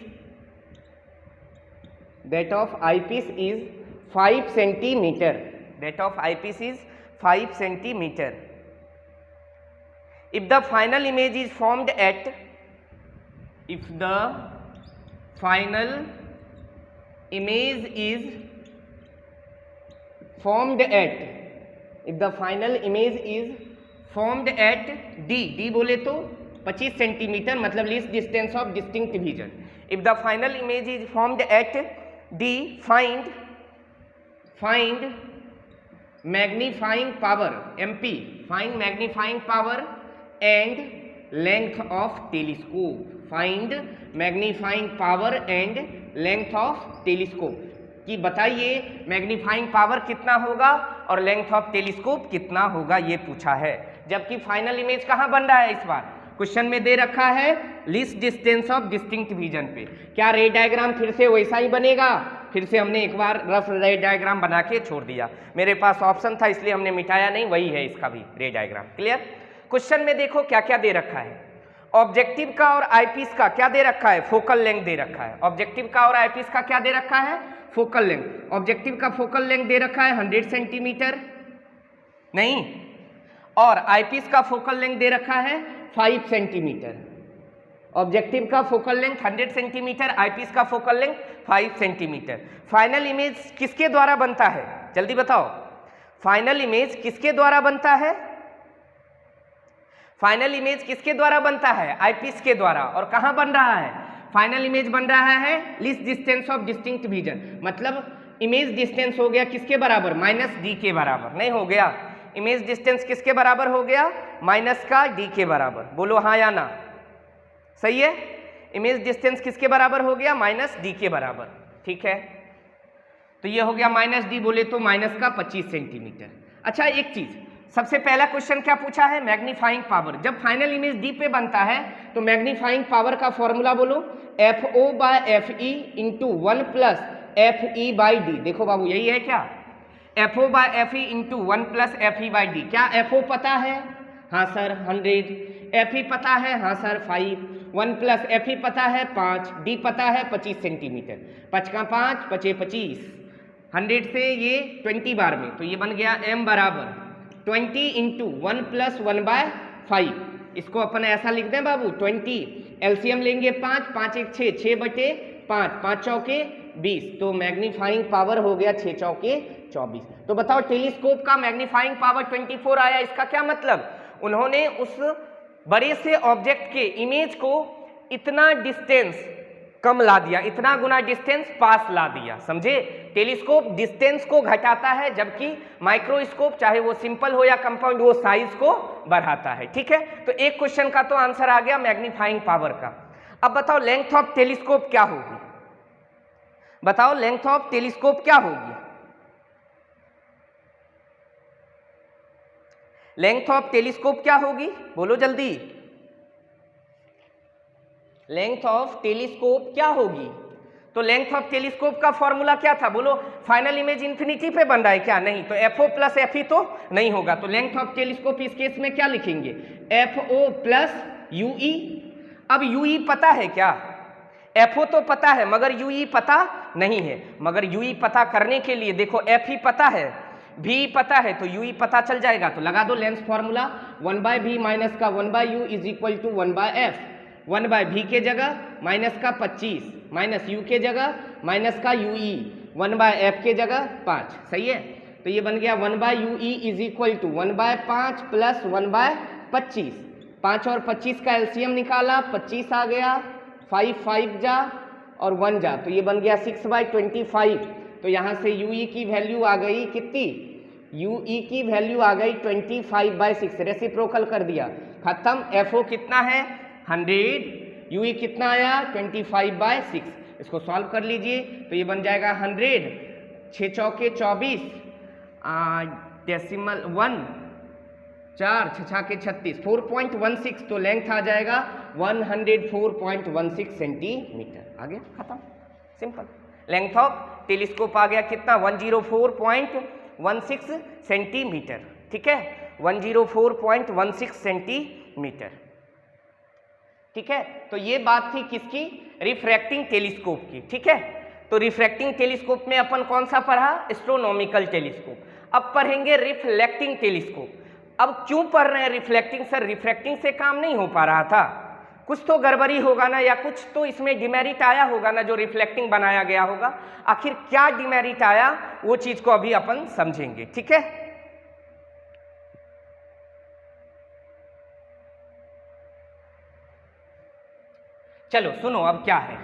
5 centimeter. If the final image is formed at D बोले तो 25 centimetre, मतलब least distance of distinct vision. If the final image is formed at D, find magnifying power MP, find magnifying power and length of telescope, find magnifying power and length of telescope. कि बताइए magnifying power कितना होगा और length of telescope कितना होगा, ये पूछा है। जबकि फाइनल इमेज कहाँ बन रहा है, इस बार क्वेश्चन में दे रखा है least distance of distinct vision पे। क्या रे डायग्राम फिर से वैसा ही बनेगा, फिर से हमने एक बार रफ रे डायग्राम बना के छोड़ दिया, मेरे पास ऑप्शन था इसलिए हमने मिटाया नहीं, वही है इसका भी रे डायग्राम। क्लियर। क्वेश्चन में देखो क्या क्या दे रखा है, ऑब्जेक्टिव का और आईपीस का क्या दे रखा है, फोकल लेंथ दे रखा है। ऑब्जेक्टिव का और आईपीस का क्या दे रखा है, फोकल लेंथ। ऑब्जेक्टिव का फोकल लेंथ दे रखा है 100 सेंटीमीटर, नहीं, और आईपीस का फोकल लेंथ दे रखा है 5 सेंटीमीटर। ऑब्जेक्टिव का फोकल लेंथ 100 सेंटीमीटर, आईपीस का focal length 5 centimetre. Final image किसके द्वारा बनता है, जल्दी बताओ, फाइनल इमेज किसके द्वारा बनता है, फाइनल इमेज किसके द्वारा बनता है? आईपीस के द्वारा। और कहाँ बन रहा है? फाइनल इमेज बन रहा है least distance of distinct vision, मतलब इमेज डिस्टेंस हो गया किसके बराबर? -d के बराबर। नहीं हो गया? इमेज डिस्टेंस किसके बराबर हो गया? -d के बराबर। बोलो हाँ या ना? सही है? इमेज डिस्टेंस किसके बराबर हो गया? -d के बराबर। ठीक है, तो ये हो गया -d, बोले तो -25 सेंटीमीटर। अच्छा, एक चीज, सबसे पहला क्वेश्चन क्या पूछा है? Magnifying power. जब फाइनल इमेज डी पे बनता है तो मैग्नीफाइंग पावर का फॉर्मूला बोलो, FO/FE इंटू 1 प्लस FE/D। देखो बाबू, यही है क्या? FO/FE into 1 plus FE/D। क्या FO पता है? हाँ सर 100। FE पता है? हाँ सर 5। 1 प्लस FE पता है 5। D पता है 25 सेंटीमीटर। 5 का 5 पचे 25। 100 से ये 20 बार में, तो ये बन गया M बराबर 20 इंटू 1 प्लस 1/5। इसको अपन ऐसा लिख दें बाबू, 20 एलसीएम लेंगे 5, 5 1 6, 6/5, 5 चौके 20। तो मैग्नीफाइंग पावर हो गया 6 चौके 24। तो बताओ, टेलीस्कोप का मैग्नीफाइंग पावर 24 आया, इसका क्या मतलब? उन्होंने उस बड़े से ऑब्जेक्ट के इमेज को इतना डिस्टेंस कम ला दिया, इतना गुना डिस्टेंस पास ला दिया। समझे? टेलीस्कोप डिस्टेंस को घटाता है, जबकि माइक्रोस्कोप चाहे वो सिंपल हो या कंपाउंड, वो साइज को बढ़ाता है। ठीक है, तो एक क्वेश्चन का तो आंसर आ गया मैग्नीफाइंग पावर का। अब बताओ लेंथ ऑफ टेलीस्कोप क्या होगी? बताओ लेंथ ऑफ टेलीस्कोप क्या होगी? लेंथ ऑफ टेलीस्कोप क्या होगी? बोलो जल्दी। लेंथ ऑफ टेलीस्कोप क्या होगी? तो लेंथ ऑफ टेलीस्कोप का फॉर्मूला क्या था? बोलो। फाइनल इमेज इंफिनिटी पे बन रहा है क्या? नहीं, तो FO प्लस FE तो नहीं होगा। तो लेंथ ऑफ टेलीस्कोप इस केस में क्या लिखेंगे? FO plus UE। अब UE पता है क्या? FO तो पता है मगर UE पता नहीं है। मगर UE पता करने के लिए देखो, FE पता है, V पता है, तो UE पता चल जाएगा। तो लगा दो लेंथ फॉर्मूला, 1/V माइनस का 1/U is equal to 1/F। 1/V के जगह माइनस का 25, माइनस U के जगह माइनस का UE, 1/F के जगह 5। सही है? तो ये बन गया 1/UE is equal to 1/5 plus 1/25। 5 और 25 का एलसीएम निकाला, 25 आ गया, 5 जा और 1 जा, तो ये बन गया 6/25। तो यहाँ से UE की वैल्यू आ गई कितनी? UE की वैल्यू आ गई 25/6। रेसिप्रोकल कर दिया, खत्म। FO कितना है? 100। UE कितना आया? 25/6। इसको सॉल्व कर लीजिए, तो ये बन जाएगा 100, 6 चौके 24, डेसिमल 1, 4 6 के 36, 4.16। तो लेंथ आ जाएगा 104.16 सेंटीमीटर। आ गया, खत्म, सिंपल। लेंथ ऑफ टेलीस्कोप आ गया कितना? 104.16 सेंटीमीटर। ठीक है, 104.16 सेंटीमीटर। ठीक है, तो ये बात थी किसकी? रिफ्रैक्टिंग टेलीस्कोप की। ठीक है, तो रिफ्रैक्टिंग टेलीस्कोप में अपन कौन सा पढ़ा? Astronomical telescope. अब पढ़ेंगे रिफ्लेक्टिंग टेलीस्कोप। अब क्यों पढ़ रहे हैं रिफ्लेक्टिंग? सर रिफ्रैक्टिंग से काम नहीं हो पा रहा था, कुछ तो गड़बड़ी होगा ना, या कुछ तो इसमें डिमेरिट आया होगा ना जो रिफ्लेक्टिंग बनाया गया होगा। आखिर क्या डिमेरिट आया, वो चीज को अभी अपन समझेंगे। ठीक है, चलो सुनो अब क्या है।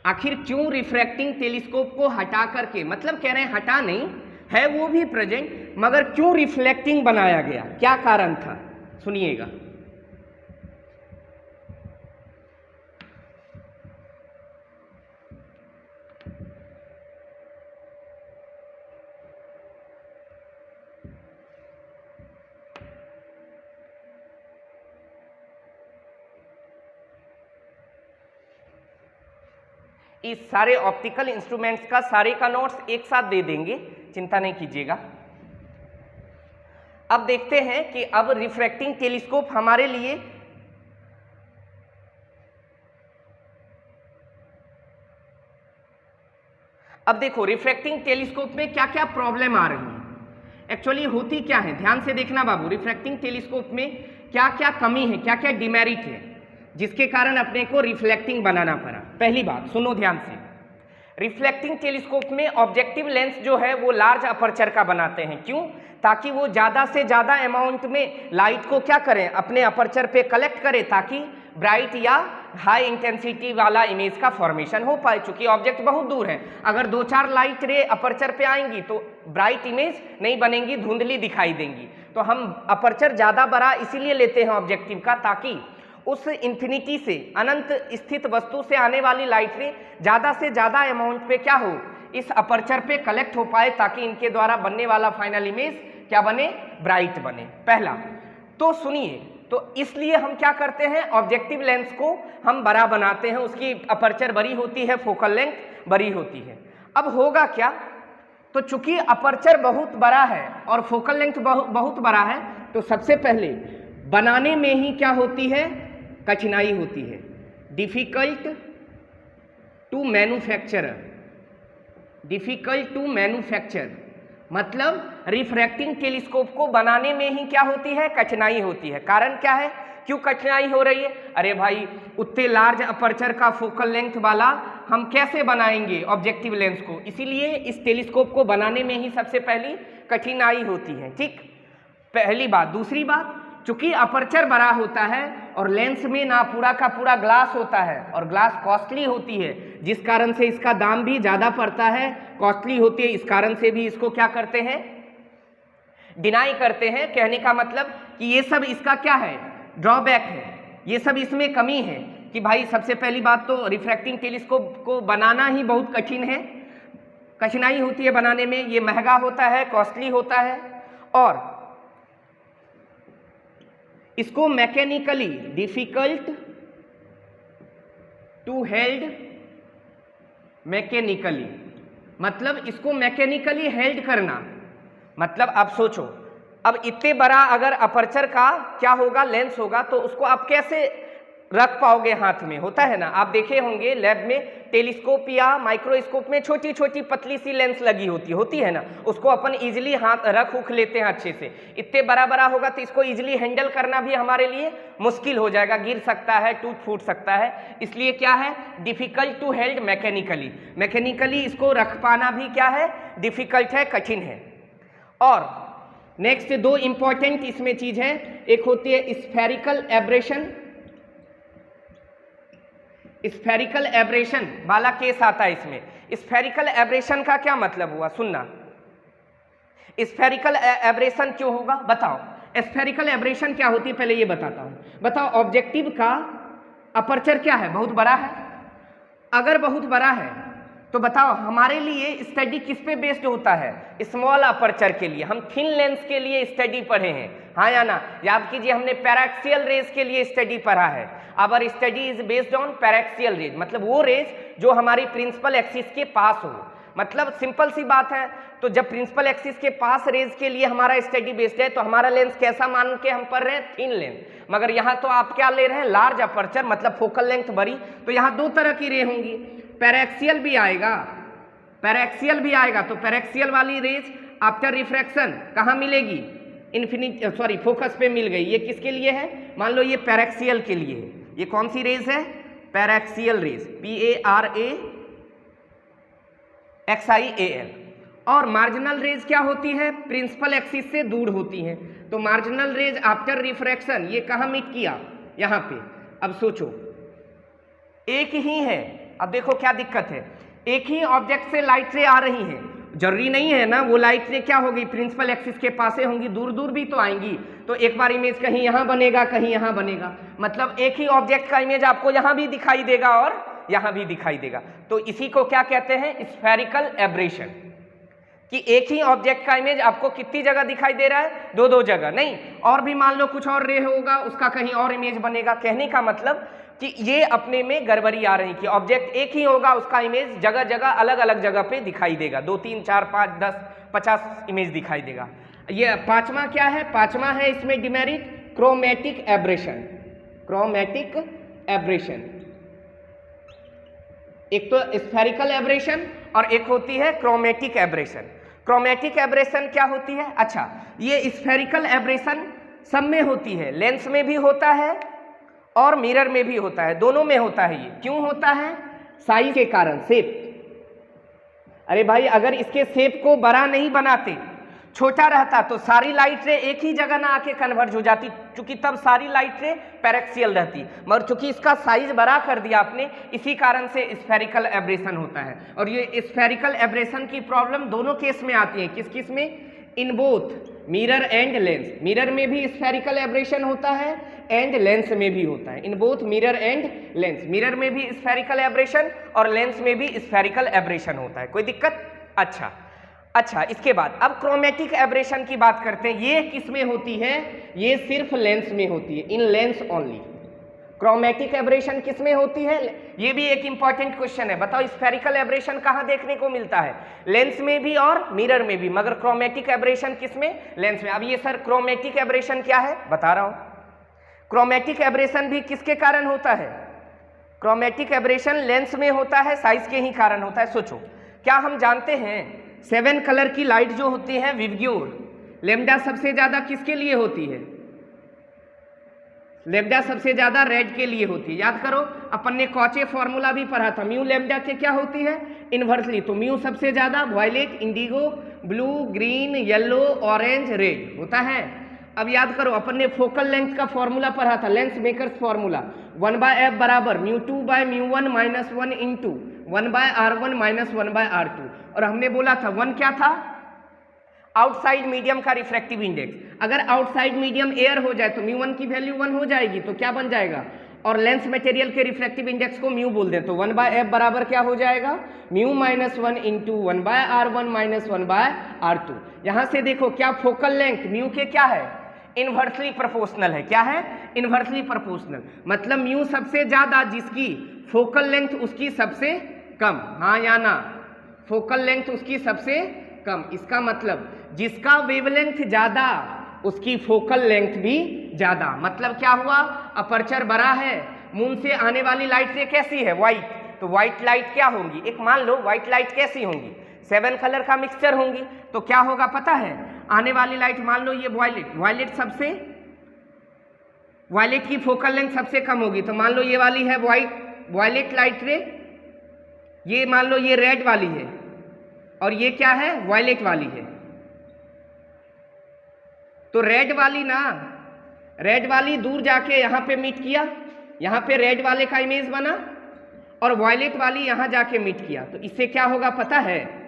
आखिर क्यों रिफ्रैक्टिंग टेलीस्कोप को हटा करके, मतलब कह रहे हैं हटा नहीं है, वो भी प्रेजेंट, मगर क्यों रिफ्लेक्टिंग बनाया गया, क्या कारण था? सुनिएगा। इस सारे ऑप्टिकल इंस्ट्रूमेंट्स का सारे का नोट्स एक साथ दे देंगे, चिंता नहीं कीजिएगा। अब देखते हैं कि अब रिफ्रैक्टिंग टेलीस्कोप हमारे लिए अब देखो रिफ्रैक्टिंग टेलीस्कोप में क्या क्या प्रॉब्लम आ रही है, एक्चुअली होती क्या है, ध्यान से देखना बाबू। रिफ्रैक्टिंग टेलीस्कोप में क्या क्या कमी है, क्या क्या डिमेरिट है, जिसके कारण अपने को रिफ्लेक्टिंग बनाना पड़ा। पहली बात सुनो ध्यान से, रिफ्लेक्टिंग टेलीस्कोप में ऑब्जेक्टिव लेंस जो है वो लार्ज अपर्चर का बनाते हैं। क्यों? ताकि वो ज़्यादा से ज़्यादा अमाउंट में लाइट को क्या करें, अपने अपर्चर पे कलेक्ट करें, ताकि ब्राइट या हाई इंटेंसिटी वाला इमेज का फॉर्मेशन हो पाए। चूंकि ऑब्जेक्ट बहुत दूर है, अगर 2-4 लाइट रे अपर्चर पे आएंगी तो ब्राइट इमेज नहीं बनेंगी, धुंधली दिखाई देंगी। तो हम अपर्चर ज़्यादा बड़ा इसीलिए लेते हैं ऑब्जेक्टिव का, ताकि उस इन्फिनिटी से, अनंत स्थित वस्तु से आने वाली लाइट रे ज़्यादा से ज़्यादा अमाउंट पे क्या हो, इस अपर्चर पे कलेक्ट हो पाए, ताकि इनके द्वारा बनने वाला फाइनल इमेज क्या बने, ब्राइट बने। पहला तो सुनिए, तो इसलिए हम क्या करते हैं, ऑब्जेक्टिव लेंस को हम बड़ा बनाते हैं, उसकी अपर्चर बड़ी होती है, फोकल लेंथ बड़ी होती है। अब होगा क्या, तो चूंकि अपर्चर बहुत बड़ा है और फोकल लेंथ बहुत बड़ा है, तो सबसे पहले बनाने में ही क्या होती है, कठिनाई होती है। Difficult to manufacture, difficult to manufacture मतलब रिफ्रैक्टिंग टेलीस्कोप को बनाने में ही क्या होती है, कठिनाई होती है। कारण क्या है, क्यों कठिनाई हो रही है? अरे भाई, उतने लार्ज अपर्चर का फोकल लेंथ वाला हम कैसे बनाएंगे ऑब्जेक्टिव लेंस को, इसीलिए इस टेलीस्कोप को बनाने में ही सबसे पहली कठिनाई होती है। ठीक, पहली बात। दूसरी बात, चूंकि अपर्चर बड़ा होता है और लेंस में ना पूरा का पूरा ग्लास होता है, और ग्लास कॉस्टली होती है, जिस कारण से इसका दाम भी ज़्यादा पड़ता है, कॉस्टली होती है, इस कारण से भी इसको क्या करते हैं, डिनाई करते हैं। कहने का मतलब कि ये सब इसका क्या है, ड्रॉबैक है, ये सब इसमें कमी है कि भाई सबसे पहली बात तो रिफ्रैक्टिंग टेलीस्कोप को बनाना ही बहुत कठिन है, कठिनाई होती है बनाने में, ये महंगा होता है, कॉस्टली होता है, और इसको mechanically difficult to held, mechanically मतलब इसको मैकेनिकली हेल्ड करना। मतलब आप सोचो, अब इतने बड़ा अगर अपर्चर का क्या होगा, लेंस होगा, तो उसको आप कैसे रख पाओगे हाथ में, होता है ना, आप देखे होंगे लैब में टेलीस्कोप या माइक्रोस्कोप में छोटी छोटी पतली सी लेंस लगी होती है ना, उसको अपन इजीली हाथ रख उख लेते हैं अच्छे से। इतने बड़ा बड़ा होगा तो इसको इजीली हैंडल करना भी हमारे लिए मुश्किल हो जाएगा, गिर सकता है, टूट फूट सकता है। इसलिए क्या है, difficult to held mechanically, mechanically इसको रख पाना भी क्या है, डिफिकल्ट है, कठिन है। और नेक्स्ट दो इंपॉर्टेंट इसमें चीज है, एक होती है स्फेरिकल एब्रेशन, स्फेरिकल एब्रेशन वाला केस आता है इसमें। स्फेरिकल एब्रेशन का क्या मतलब हुआ, सुनना, स्फेरिकल एब्रेशन क्यों होगा, बताओ। स्फेरिकल एब्रेशन क्या होती है पहले ये बताता हूं। बताओ, ऑब्जेक्टिव का अपर्चर क्या है, बहुत बड़ा है। अगर बहुत बड़ा है तो बताओ हमारे लिए स्टडी किस पे बेस्ड होता है, स्मॉल अपर्चर के लिए। हम थिन लेंस के लिए स्टडी पढ़े हैं, हाँ या ना, याद कीजिए, हमने पैराक्सियल रेज के लिए स्टडी पढ़ा है। Our study is based on paraxial rays, मतलब वो रेज जो हमारी प्रिंसिपल एक्सिस के पास हो। मतलब सिंपल सी बात है, तो जब प्रिंसिपल एक्सिस के पास रेज के लिए हमारा स्टडी बेस्ड है, तो हमारा लेंस कैसा मान के हम पढ़ रहे हैं, थिन लेंस। मगर यहाँ तो आप क्या ले रहे हैं, लार्ज अपर्चर, मतलब फोकल लेंथ बड़ी। तो यहाँ दो तरह की रे होंगी, पैराक्सियल भी आएगा, पैराक्सियल भी आएगा। तो पैराक्सियल वाली रेज आफ्टर रिफ्रैक्शन कहाँ मिलेगी, फोकस पे मिल गई। ये किसके लिए है, मान लो ये पैराक्सियल के लिए है। ये कौन सी रेज है, पैराक्सियल रेज, PARAXIAL। और मार्जिनल रेज क्या होती है, प्रिंसिपल एक्सिस से दूर होती है। तो मार्जिनल रेज आफ्टर रिफ्रैक्शन ये कहाँ मीट किया, यहाँ पे। अब सोचो, एक ही है, अब देखो क्या दिक्कत है, एक ही ऑब्जेक्ट से लाइट रे आ रही है, जरूरी नहीं है ना वो लाइट रे क्या होगी, प्रिंसिपल एक्सिस के पास से होंगी, दूर दूर भी तो आएंगी। तो एक बार इमेज कहीं यहाँ बनेगा, कहीं यहाँ बनेगा, मतलब एक ही ऑब्जेक्ट का इमेज आपको यहाँ भी दिखाई देगा और यहाँ भी दिखाई देगा। तो इसी को क्या कहते हैं, स्फेरिकल एब्रेशन, कि एक ही ऑब्जेक्ट का इमेज आपको कितनी जगह दिखाई दे रहा है, दो दो जगह नहीं, और भी मान लो कुछ और रे होगा, उसका कहीं और इमेज बनेगा। कहने का मतलब कि ये अपने में गड़बड़ी आ रही कि ऑब्जेक्ट एक ही होगा, उसका इमेज जगह जगह अलग अलग जगह पे दिखाई देगा, 2 3 4 5 10 50 इमेज दिखाई देगा। ये पांचवा क्या है, पांचवा है इसमें demerit, chromatic aberration, chromatic aberration. एक तो स्फेरिकल एब्रेशन और एक होती है क्रोमेटिक एब्रेशन। क्रोमेटिक एब्रेशन क्या होती है, अच्छा ये स्फेरिकल एब्रेशन सब में होती है, लेंस में भी होता है और मिरर में भी होता है, दोनों में होता है। ये क्यों होता है, साइज के कारण, शेप, अरे भाई अगर इसके शेप को बड़ा नहीं बनाते, छोटा रहता, तो सारी लाइट रे एक ही जगह ना आके कन्वर्ज हो जाती, क्योंकि तब सारी लाइट रे पैरेक्सियल रहती। मगर चूंकि इसका साइज बड़ा कर दिया आपने, इसी कारण से स्फेरिकल एब्रेशन होता है। और ये स्फेरिकल एब्रेशन की प्रॉब्लम दोनों केस में आती है। किस किस में? In both mirror and lens. Mirror में भी स्फेरिकल एब्रेशन होता है एंड लेंस में भी होता है। In both mirror and lens, mirror में भी स्फेरिकल एब्रेशन और लेंस में भी स्फेरिकल एब्रेशन होता है। कोई दिक्कत? अच्छा, इसके बाद अब क्रोमेटिक एब्रेशन की बात करते हैं। ये किस में होती है? ये सिर्फ लेंस में होती है, इन लेंस ओनली। क्रोमेटिक एब्रेशन किस में होती है? ये भी एक इंपॉर्टेंट क्वेश्चन है। बताओ स्फेरिकल एब्रेशन कहाँ देखने को मिलता है? लेंस में भी और मिरर में भी, मगर क्रोमेटिक एब्रेशन किस में? लेंस में। अब ये सर क्रोमेटिक एब्रेशन क्या है? बता रहा हूं। क्रोमेटिक एब्रेशन भी किसके कारण होता है? क्रोमेटिक एब्रेशन लेंस में होता है, साइज के ही कारण होता है। सोचो, क्या हम जानते हैं 7 कलर की लाइट जो होती है विवग्योर, लेम्डा सबसे ज्यादा किसके लिए होती है? लेम्डा सबसे ज्यादा रेड के लिए होती है। याद करो, अपन ने कॉचे फॉर्मूला भी पढ़ा था। म्यू लेम्डा के क्या होती है? इनवर्सली। तो म्यू सबसे ज्यादा violet, indigo, blue, green, yellow, orange, red होता है। अब याद करो, अपन ने फोकल लेंथ का फॉर्मूला पढ़ा था, लेंस मेकर्स फॉर्मूला। 1/f बराबर μ2/μ1 - 1 इंटू 1/r1 - 1/r2। और हमने बोला था 1 क्या था? आउटसाइड मीडियम का रिफ्रैक्टिव इंडेक्स। अगर आउटसाइड मीडियम एयर हो जाए तो μ1 की वैल्यू 1 हो जाएगी, तो क्या बन जाएगा? और लेंस मटेरियल के रिफ्रैक्टिव इंडेक्स को म्यू बोल दें, तो 1/f बराबर क्या हो जाएगा? μ - 1 इंटू 1/r1 - 1/r2। यहां से देखो, क्या फोकल लेंथ म्यू के क्या है? इनवर्सली प्रोपोर्शनल है। क्या है? Inversely proportional. मतलब म्यू सबसे ज्यादा, जिसकी फोकल लेंथ उसकी सबसे कम। हाँ या ना? फोकल लेंथ उसकी सबसे कम। इसका मतलब जिसका वेवलेंथ ज्यादा उसकी फोकल लेंथ भी ज्यादा। मतलब क्या हुआ? अपर्चर बड़ा है, मून से आने वाली लाइट से कैसी है? व्हाइट। तो व्हाइट लाइट क्या होंगी? एक मान लो व्हाइट लाइट कैसी होंगी? 7 कलर का मिक्सचर होंगी। तो क्या होगा पता है? आने वाली लाइट, मान लो ये वायलेट की फोकल लेंथ सबसे कम होगी। तो मान लो ये वाली है वायलेट लाइट रे, ये मान लो ये रेड वाली है, और ये क्या है? वायलेट वाली है। तो रेड वाली दूर जाके यहां पे मीट किया, यहां पे रेड वाले का इमेज बना, और वायलेट वाली यहां जाके मीट किया। तो इससे क्या होगा पता है?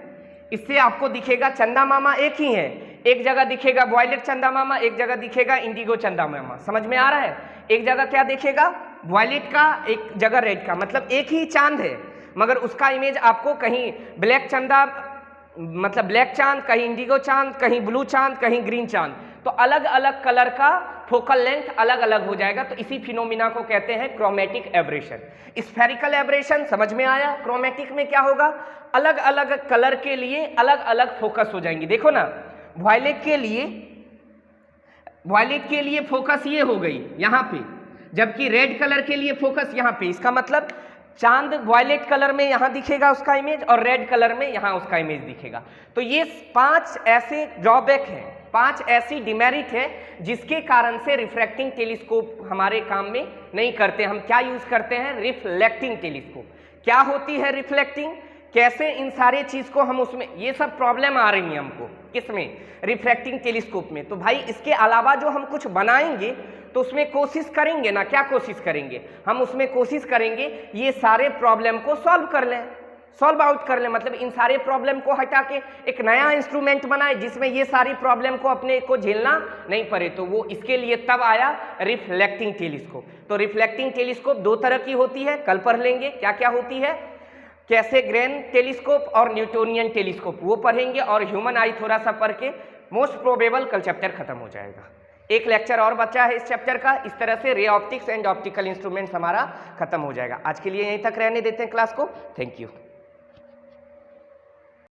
इससे आपको दिखेगा चंदा मामा एक ही है। एक जगह दिखेगा वायलेट चंदा मामा, एक जगह दिखेगा इंडिगो चंदा मामा। समझ में आ रहा है? एक जगह क्या दिखेगा? वायलेट का, एक जगह रेड का। मतलब एक ही चांद है, मगर उसका इमेज आपको कहीं ब्लैक चंदा, मतलब ब्लैक चांद, कहीं इंडिगो चांद, कहीं ब्लू चांद, कहीं ग्रीन चांद। तो अलग अलग कलर का फोकल लेंथ अलग अलग हो जाएगा। तो इसी फिनोमिना को कहते हैं क्रोमेटिक एब्रेशन। स्फेरिकल एब्रेशन समझ में आया? क्रोमेटिक में क्या होगा? अलग अलग कलर के लिए अलग अलग फोकस हो जाएंगे। देखो ना, वायलेट के लिए फोकस ये हो गई यहाँ पे, जबकि रेड कलर के लिए फोकस यहाँ पे। इसका मतलब चांद वायलेट कलर में यहाँ दिखेगा उसका इमेज, और रेड कलर में यहाँ उसका इमेज दिखेगा। तो ये 5 ऐसे ड्रॉबैक हैं, 5 ऐसी डिमेरिट है जिसके कारण से रिफ्रैक्टिंग टेलीस्कोप हमारे काम में नहीं करते। हम क्या यूज करते हैं? Reflecting telescope. क्या होती है रिफ्लेक्टिंग? कैसे इन सारे चीज को हम उसमें, ये सब प्रॉब्लम आ रही है हमको किसमें? रिफ्रैक्टिंग टेलीस्कोप में। तो भाई इसके अलावा जो हम कुछ बनाएंगे तो उसमें कोशिश करेंगे ना, क्या कोशिश करेंगे? हम उसमें कोशिश करेंगे ये सारे प्रॉब्लम को सॉल्व आउट कर लें। मतलब इन सारे प्रॉब्लम को हटा के एक नया इंस्ट्रूमेंट बनाए जिसमें ये सारी प्रॉब्लम को अपने को झेलना नहीं पड़े। तो वो इसके लिए तब आया रिफ्लेक्टिंग टेलीस्कोप। तो रिफ्लेक्टिंग टेलीस्कोप 2 तरह की होती है, कल पढ़ लेंगे क्या क्या होती है। कैसेग्रेन टेलीस्कोप और न्यूटोनियन टेलीस्कोप, वो पढ़ेंगे। और ह्यूमन आई थोड़ा सा पढ़ के मोस्ट प्रोबेबल कल चैप्टर खत्म हो जाएगा। एक लेक्चर और बचा है इस चैप्टर का। इस तरह से ray optics and optical instruments हमारा खत्म हो जाएगा। आज के लिए यहीं तक रहने देते हैं क्लास को। Thank you.